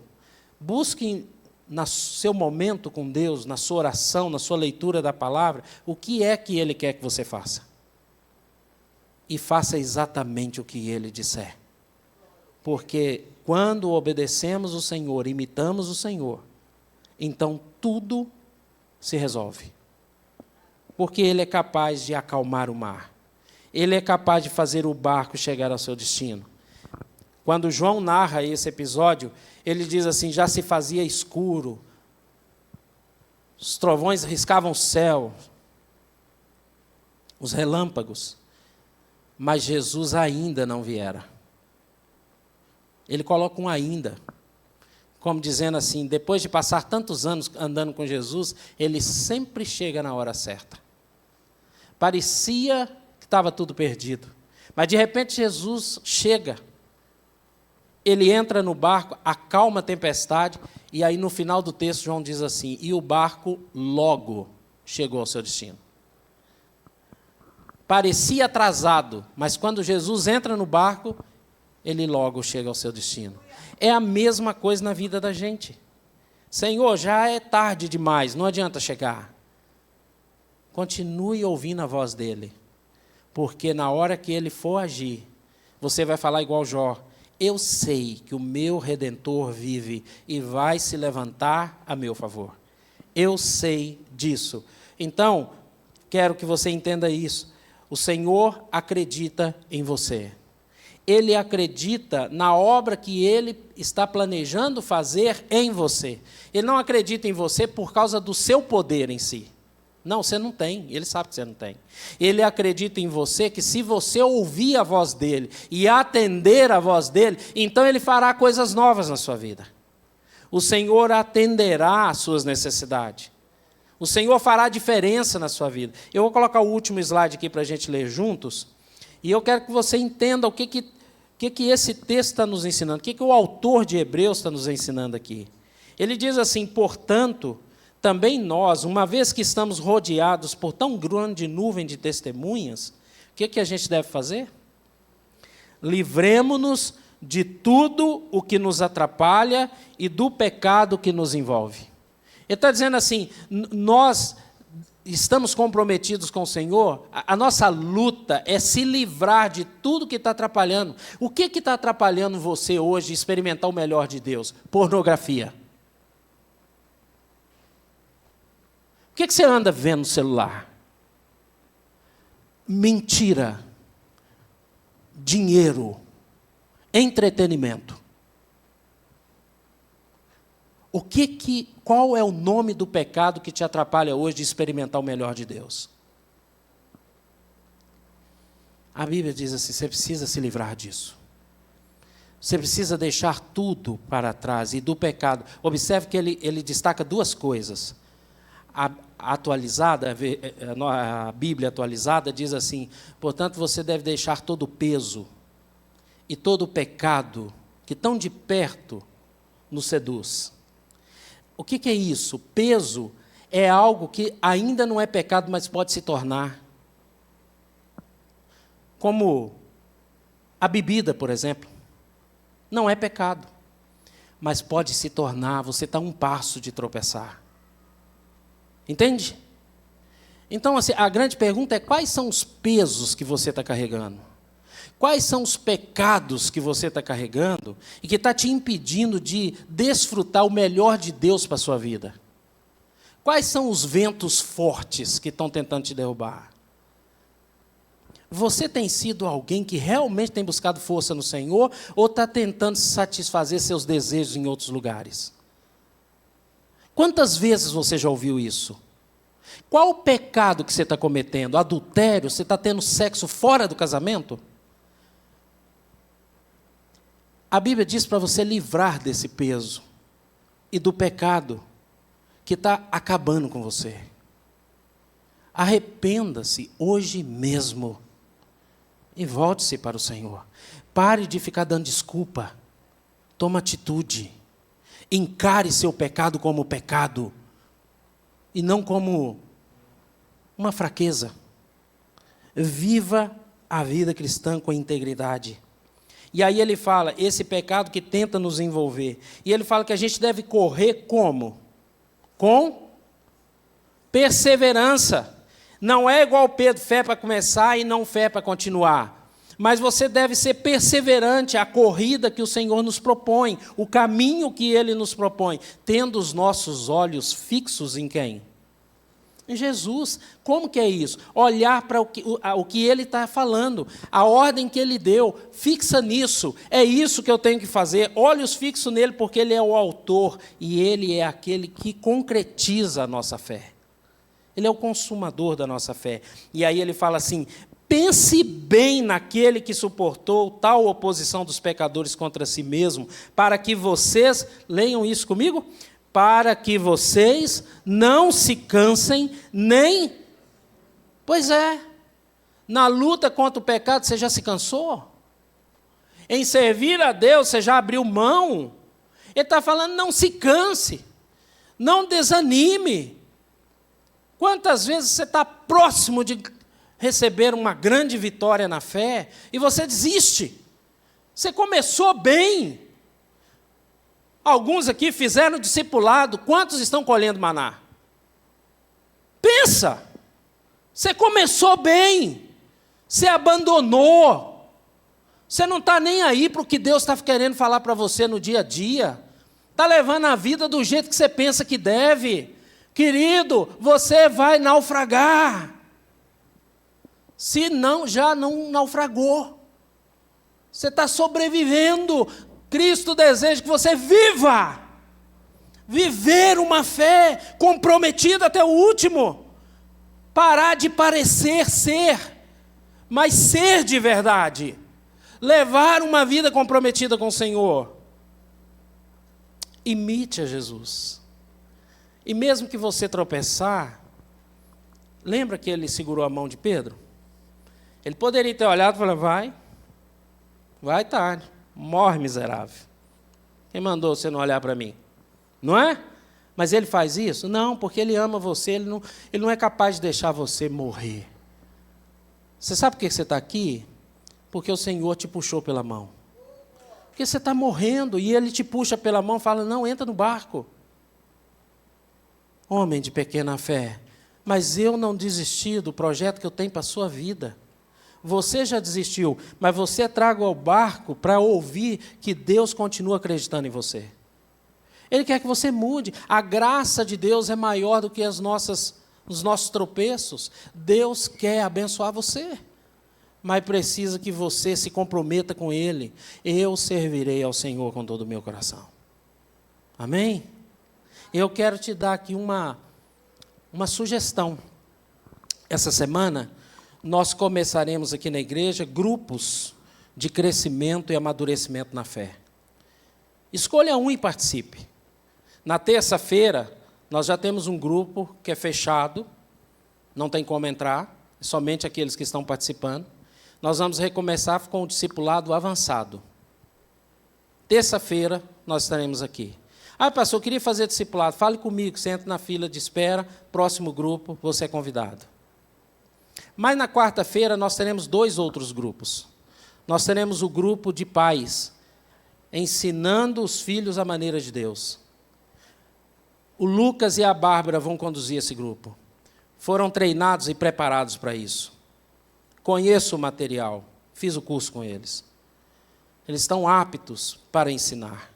Speaker 4: busque no seu momento com Deus, na sua oração, na sua leitura da palavra, o que é que Ele quer que você faça. E faça exatamente o que Ele disser. Porque quando obedecemos o Senhor, imitamos o Senhor, então tudo se resolve. Porque Ele é capaz de acalmar o mar. Ele é capaz de fazer o barco chegar ao seu destino. Quando João narra esse episódio, ele diz assim: já se fazia escuro, os trovões riscavam o céu, os relâmpagos, mas Jesus ainda não viera. Ele coloca um ainda, como dizendo assim, depois de passar tantos anos andando com Jesus, ele sempre chega na hora certa. Parecia que estava tudo perdido, mas de repente Jesus chega. Ele entra no barco, acalma a tempestade, e aí no final do texto João diz assim: e o barco logo chegou ao seu destino. Parecia atrasado, mas quando Jesus entra no barco, ele logo chega ao seu destino. É a mesma coisa na vida da gente. Senhor, já é tarde demais, não adianta chegar. Continue ouvindo a voz dele, porque na hora que ele for agir, você vai falar igual Jó: eu sei que o meu Redentor vive e vai se levantar a meu favor. Eu sei disso. Então, quero que você entenda isso. O Senhor acredita em você. ele acredita na obra que ele está planejando fazer em você. Ele não acredita em você por causa do seu poder em si. Não, você não tem, ele sabe que você não tem. Ele acredita em você que se você ouvir a voz dele e atender a voz dele, então ele fará coisas novas na sua vida. O Senhor atenderá às suas necessidades. O Senhor fará diferença na sua vida. Eu vou colocar o último slide aqui para a gente ler juntos, e eu quero que você entenda o que esse texto está nos ensinando, o que o autor de Hebreus está nos ensinando aqui. Ele diz assim: portanto, também nós, uma vez que estamos rodeados por tão grande nuvem de testemunhas, o que a gente deve fazer? Livremo-nos de tudo o que nos atrapalha e do pecado que nos envolve. Ele está dizendo assim, nós estamos comprometidos com o Senhor, a nossa luta é se livrar de tudo que está atrapalhando. O que está atrapalhando você hoje experimentar o melhor de Deus? Pornografia. O que você anda vendo no celular? Mentira, dinheiro, entretenimento. Qual é o nome do pecado que te atrapalha hoje de experimentar o melhor de Deus? A Bíblia diz assim, você precisa se livrar disso. Você precisa deixar tudo para trás. E do pecado, observe que ele destaca duas coisas. A Bíblia atualizada diz assim, portanto, você deve deixar todo o peso e todo o pecado que tão de perto nos seduz. O que é isso? Peso é algo que ainda não é pecado, mas pode se tornar. Como a bebida, por exemplo. Não é pecado, mas pode se tornar, você está a um passo de tropeçar. Entende? Então, assim, a grande pergunta é, quais são os pesos que você está carregando? Quais são os pecados que você está carregando e que está te impedindo de desfrutar o melhor de Deus para a sua vida? Quais são os ventos fortes que estão tentando te derrubar? Você tem sido alguém que realmente tem buscado força no Senhor ou está tentando satisfazer seus desejos em outros lugares? Quantas vezes você já ouviu isso? Qual o pecado que você está cometendo? Adultério? Você está tendo sexo fora do casamento? A Bíblia diz para você livrar desse peso e do pecado que está acabando com você. Arrependa-se hoje mesmo e volte-se para o Senhor. Pare de ficar dando desculpa. Toma atitude. Encare seu pecado como pecado e não como uma fraqueza. Viva a vida cristã com integridade. E aí ele fala, esse pecado que tenta nos envolver. E ele fala que a gente deve correr como? Com perseverança. Não é igual Pedro, fé para começar e não fé para continuar. Mas você deve ser perseverante à corrida que o Senhor nos propõe, o caminho que Ele nos propõe, tendo os nossos olhos fixos em quem? Em Jesus. Como que é isso? Olhar para o que Ele está falando, a ordem que Ele deu, fixa nisso, é isso que eu tenho que fazer, olhos fixos nele, porque Ele é o autor e Ele é aquele que concretiza a nossa fé. Ele é o consumador da nossa fé. E aí ele fala assim, pense bem naquele que suportou tal oposição dos pecadores contra si mesmo, para que vocês, leiam isso comigo, para que vocês não se cansem nem... Pois é, na luta contra o pecado você já se cansou? Em servir a Deus você já abriu mão? Ele está falando, não se canse, não desanime. Quantas vezes você está próximo de receber uma grande vitória na fé e você desiste? Você começou bem. Alguns aqui fizeram discipulado. Quantos estão colhendo maná? Pensa. Você começou bem. Você abandonou. Você não está nem aí para o que Deus está querendo falar para você no dia a dia. Está levando a vida do jeito que você pensa que deve. Querido, você vai naufragar. Se não, já não naufragou. Você está sobrevivendo. Cristo deseja que você viva. Viver uma fé comprometida até o último. Parar de parecer ser, mas ser de verdade. Levar uma vida comprometida com o Senhor. Imite a Jesus. E mesmo que você tropeçar, lembra que ele segurou a mão de Pedro? Ele poderia ter olhado e falar, vai tarde, morre miserável. Quem mandou você não olhar para mim? Não é? Mas ele faz isso? Não, porque ele ama você, ele não é capaz de deixar você morrer. Você sabe por que você está aqui? Porque o Senhor te puxou pela mão. Porque você está morrendo e ele te puxa pela mão e fala, não, entra no barco. Homem de pequena fé, mas eu não desisti do projeto que eu tenho para a sua vida. Você já desistiu, mas você traga ao barco para ouvir que Deus continua acreditando em você. Ele quer que você mude. A graça de Deus é maior do que os nossos tropeços. Deus quer abençoar você, mas precisa que você se comprometa com Ele. Eu servirei ao Senhor com todo o meu coração. Amém? Eu quero te dar aqui uma sugestão. Essa semana, nós começaremos aqui na igreja grupos de crescimento e amadurecimento na fé. Escolha um e participe. Na terça-feira, nós já temos um grupo que é fechado, não tem como entrar, somente aqueles que estão participando. Nós vamos recomeçar com o discipulado avançado. Terça-feira, nós estaremos aqui. Pastor, eu queria fazer discipulado. Fale comigo, você entra na fila de espera, próximo grupo, você é convidado. Mas na quarta-feira, nós teremos 2 outros grupos. Nós teremos o grupo de pais, ensinando os filhos a maneira de Deus. O Lucas e a Bárbara vão conduzir esse grupo. Foram treinados e preparados para isso. Conheço o material, fiz o curso com eles. Eles estão aptos para ensinar.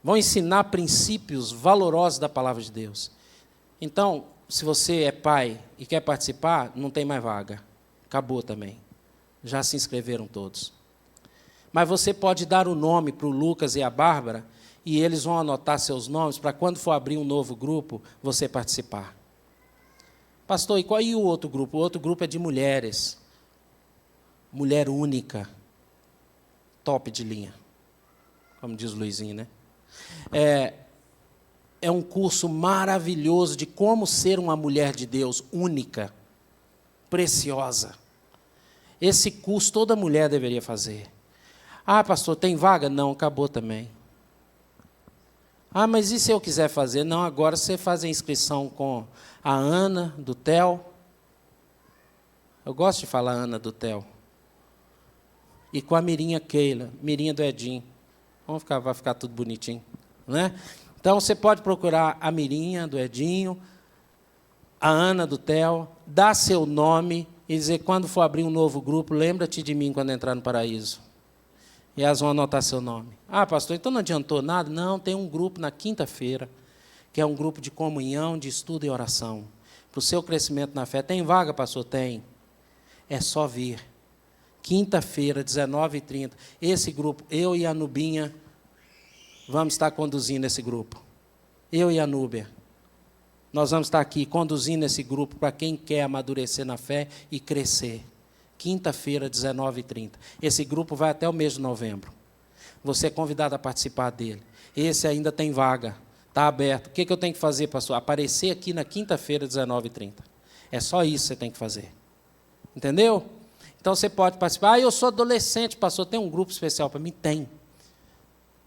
Speaker 4: Vão ensinar princípios valorosos da palavra de Deus. Então, se você é pai e quer participar, não tem mais vaga. Acabou também. Já se inscreveram todos. Mas você pode dar o nome para o Lucas e a Bárbara, e eles vão anotar seus nomes para quando for abrir um novo grupo, você participar. Pastor, e qual é o outro grupo? O outro grupo é de mulheres. Mulher única. Top de linha. Como diz o Luizinho, né? É um curso maravilhoso de como ser uma mulher de Deus única, preciosa. Esse curso toda mulher deveria fazer. Pastor, tem vaga? Não, acabou também. Mas e se eu quiser fazer? Não, agora você faz a inscrição com a Ana, do TEL. Eu gosto de falar Ana, do TEL. E com a Mirinha Keila, Mirinha do Edinho. Vai ficar tudo bonitinho. Né? Então, você pode procurar a Mirinha, do Edinho, a Ana, do TEL, dar seu nome e dizer, quando for abrir um novo grupo, lembra-te de mim quando entrar no paraíso. E elas vão anotar seu nome. Pastor, então não adiantou nada? Não, tem um grupo na quinta-feira, que é um grupo de comunhão, de estudo e oração. Para o seu crescimento na fé. Tem vaga, pastor? Tem. É só vir. Quinta-feira, 19h30. Esse grupo, eu e a Nubinha, vamos estar conduzindo esse grupo. Eu e a Núbia. Nós vamos estar aqui conduzindo esse grupo para quem quer amadurecer na fé e crescer. Quinta-feira, 19h30. Esse grupo vai até o mês de novembro. Você é convidado a participar dele. Esse ainda tem vaga. Está aberto. O que eu tenho que fazer, pastor? Aparecer aqui na quinta-feira, 19h30. É só isso que você tem que fazer. Entendeu? Então você pode participar. Eu sou adolescente, pastor. Tem um grupo especial para mim? Tem.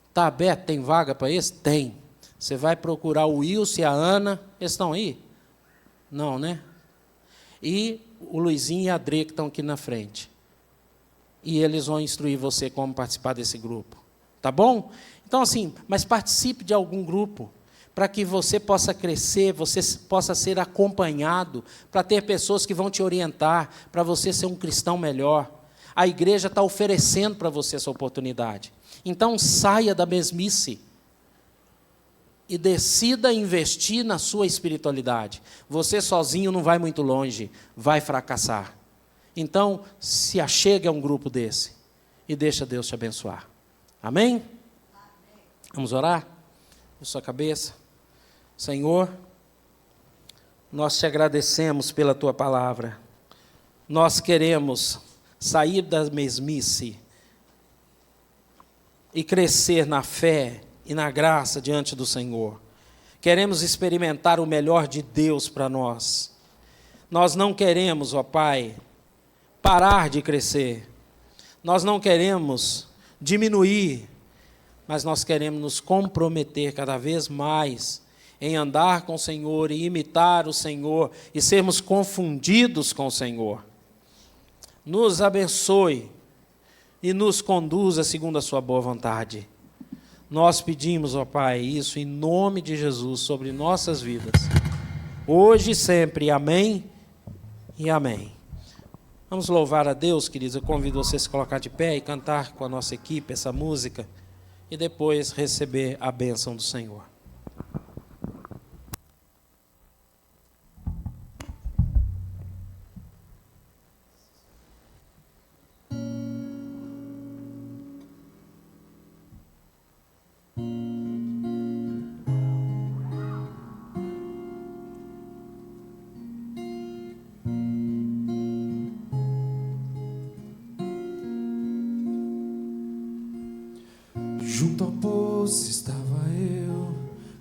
Speaker 4: Está aberto? Tem vaga para esse? Tem. Você vai procurar o Wilson e a Ana. Eles estão aí? Não, né? E o Luizinho e a Adri, que estão aqui na frente. E eles vão instruir você como participar desse grupo. Tá bom? Então, assim, mas participe de algum grupo, para que você possa crescer, você possa ser acompanhado, para ter pessoas que vão te orientar, para você ser um cristão melhor. A igreja está oferecendo para você essa oportunidade. Então, saia da mesmice e decida investir na sua espiritualidade. Você sozinho não vai muito longe, vai fracassar. Então, se achegue a um grupo desse e deixa Deus te abençoar. Amém? Vamos orar? Na sua cabeça. Senhor, nós te agradecemos pela tua palavra. Nós queremos sair da mesmice e crescer na fé e na graça diante do Senhor. Queremos experimentar o melhor de Deus para nós. Nós não queremos, ó Pai, parar de crescer. Nós não queremos diminuir, mas nós queremos nos comprometer cada vez mais em andar com o Senhor e imitar o Senhor e sermos confundidos com o Senhor. Nos abençoe e nos conduza segundo a sua boa vontade. Nós pedimos, ó Pai, isso em nome de Jesus sobre nossas vidas, hoje e sempre. Amém e amém. Vamos louvar a Deus, queridos. Eu convido você a se colocar de pé e cantar com a nossa equipe essa música e depois receber a bênção do Senhor.
Speaker 2: Junto ao poço estava eu,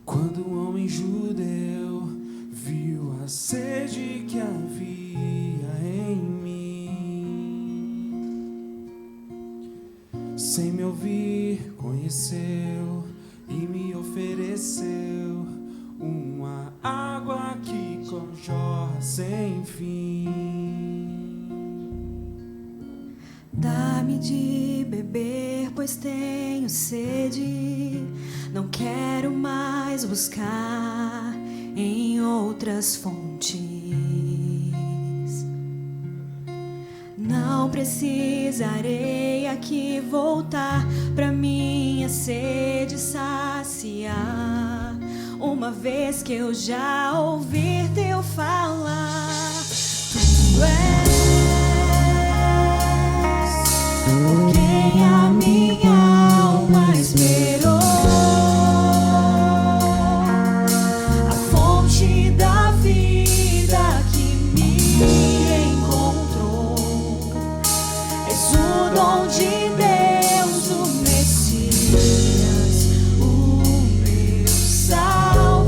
Speaker 2: quando um homem judeu viu a sede que havia em mim. Sem me ouvir, conheceu e me ofereceu uma água que jorra sem fim.
Speaker 3: Dá-me de beber, pois tenho sede. Não quero mais buscar em outras fontes. Não precisarei aqui voltar pra minha sede saciar, uma vez que eu já ouvi teu falar. Tu és por quem a minha alma esperou, a fonte da vida que me encontrou. És o dom de Deus, o Messias, o meu Salvador.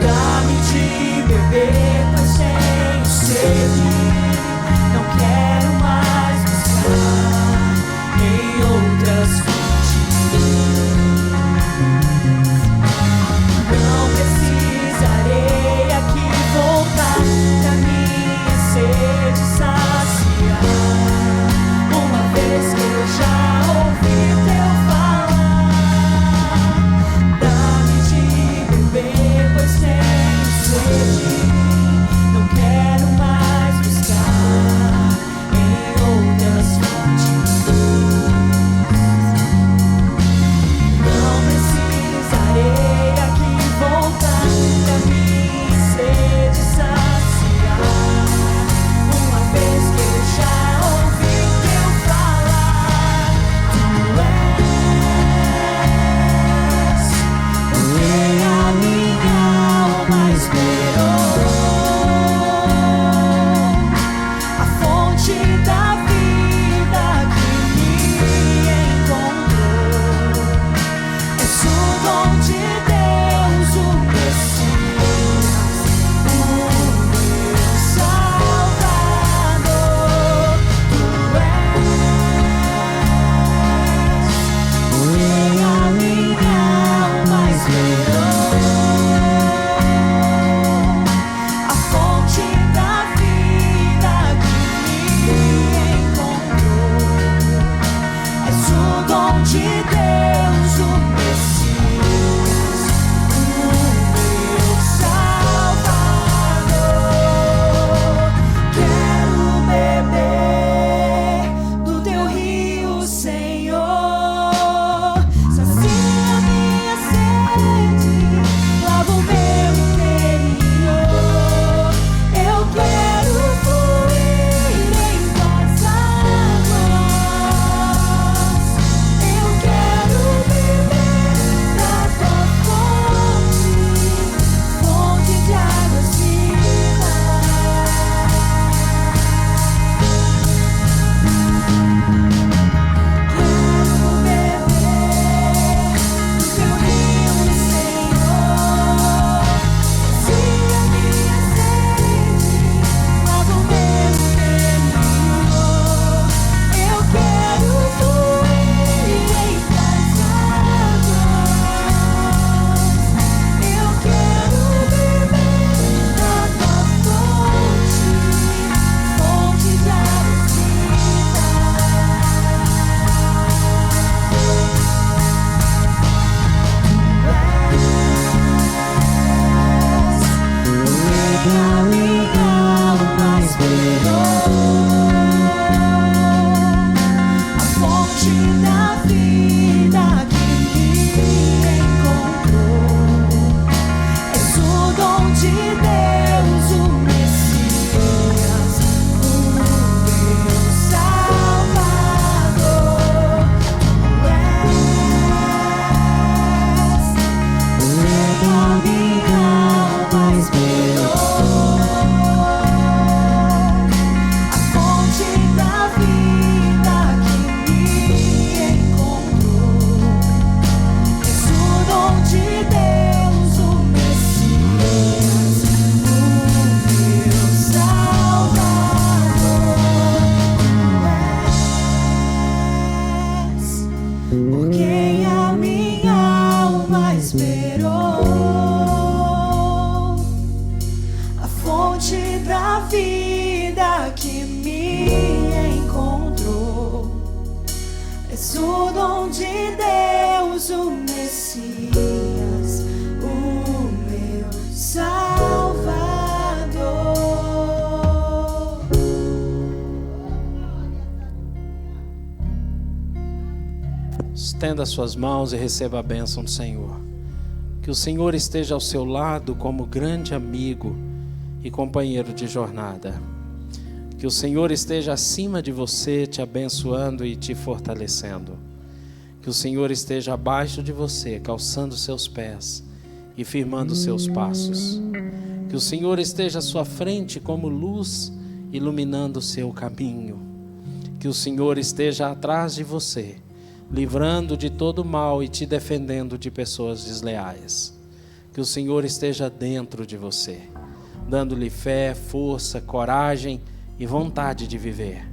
Speaker 3: Dá-me de beber, pois sede. Não quero mais buscar em outras fontes. Não precisarei aqui voltar pra minha sede saciar. Uma vez que eu já ouvi teu falar, dá-me de beber, pois tenho sede. Não quero mais buscar em outras fontes. Não precisarei aqui voltar pra minha sede saciar. Uma vez que eu já ouvi teu falar, tu és porque a minha alma esperou. A fonte da vida que me encontrou. És o dom de Deus, o Messias, o meu Salvador. Tu és porque a minha alma esperou. A fonte da vida que me encontrou. És o dom de Deus, o Messias, o meu Salvador. Quero beber do teu rio, Senhor. Sacia minha sede, lava o meu interior. Eu quero fluir em tuas águas. Eu quero beber da tua fonte, fonte de águas vivas. Quero beber do teu rio, Senhor. Sacia minha sede, lava o meu interior. Eu quero fluir em tuas águas. Eu quero beber da tua fonte, fonte de águas porque a minha alma esperou. A fonte da vida que me encontrou. És o dom de Deus, o Messias, o meu Salvador. Tu és porque a minha alma esperou. A fonte da vida que me encontrou. És o dom de Deus, o Messias, o meu Salvador. Tu és por quem a minha alma esperou. A fonte da vida que me encontrou. És o dom de Deus, o Messias, o meu Salvador.
Speaker 4: Estenda suas mãos e receba a bênção do Senhor. Que o Senhor esteja ao seu lado como grande amigo e companheiro de jornada. Que o Senhor esteja acima de você, te abençoando e te fortalecendo. Que o Senhor esteja abaixo de você, calçando seus pés e firmando seus passos. Que o Senhor esteja à sua frente como luz, iluminando o seu caminho. Que o Senhor esteja atrás de você, livrando de todo mal e te defendendo de pessoas desleais. Que o Senhor esteja dentro de você, dando-lhe fé, força, coragem e vontade de viver.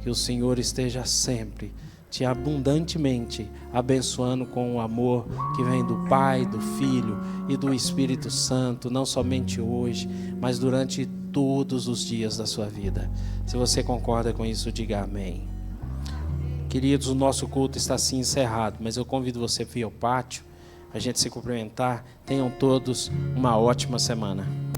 Speaker 4: Que o Senhor esteja sempre te abundantemente abençoando com o amor que vem do Pai, do Filho e do Espírito Santo, não somente hoje, mas durante todos os dias da sua vida. Se você concorda com isso, diga amém. Queridos, o nosso culto está assim encerrado, mas eu convido você a vir ao pátio, a gente se cumprimentar. Tenham todos uma ótima semana.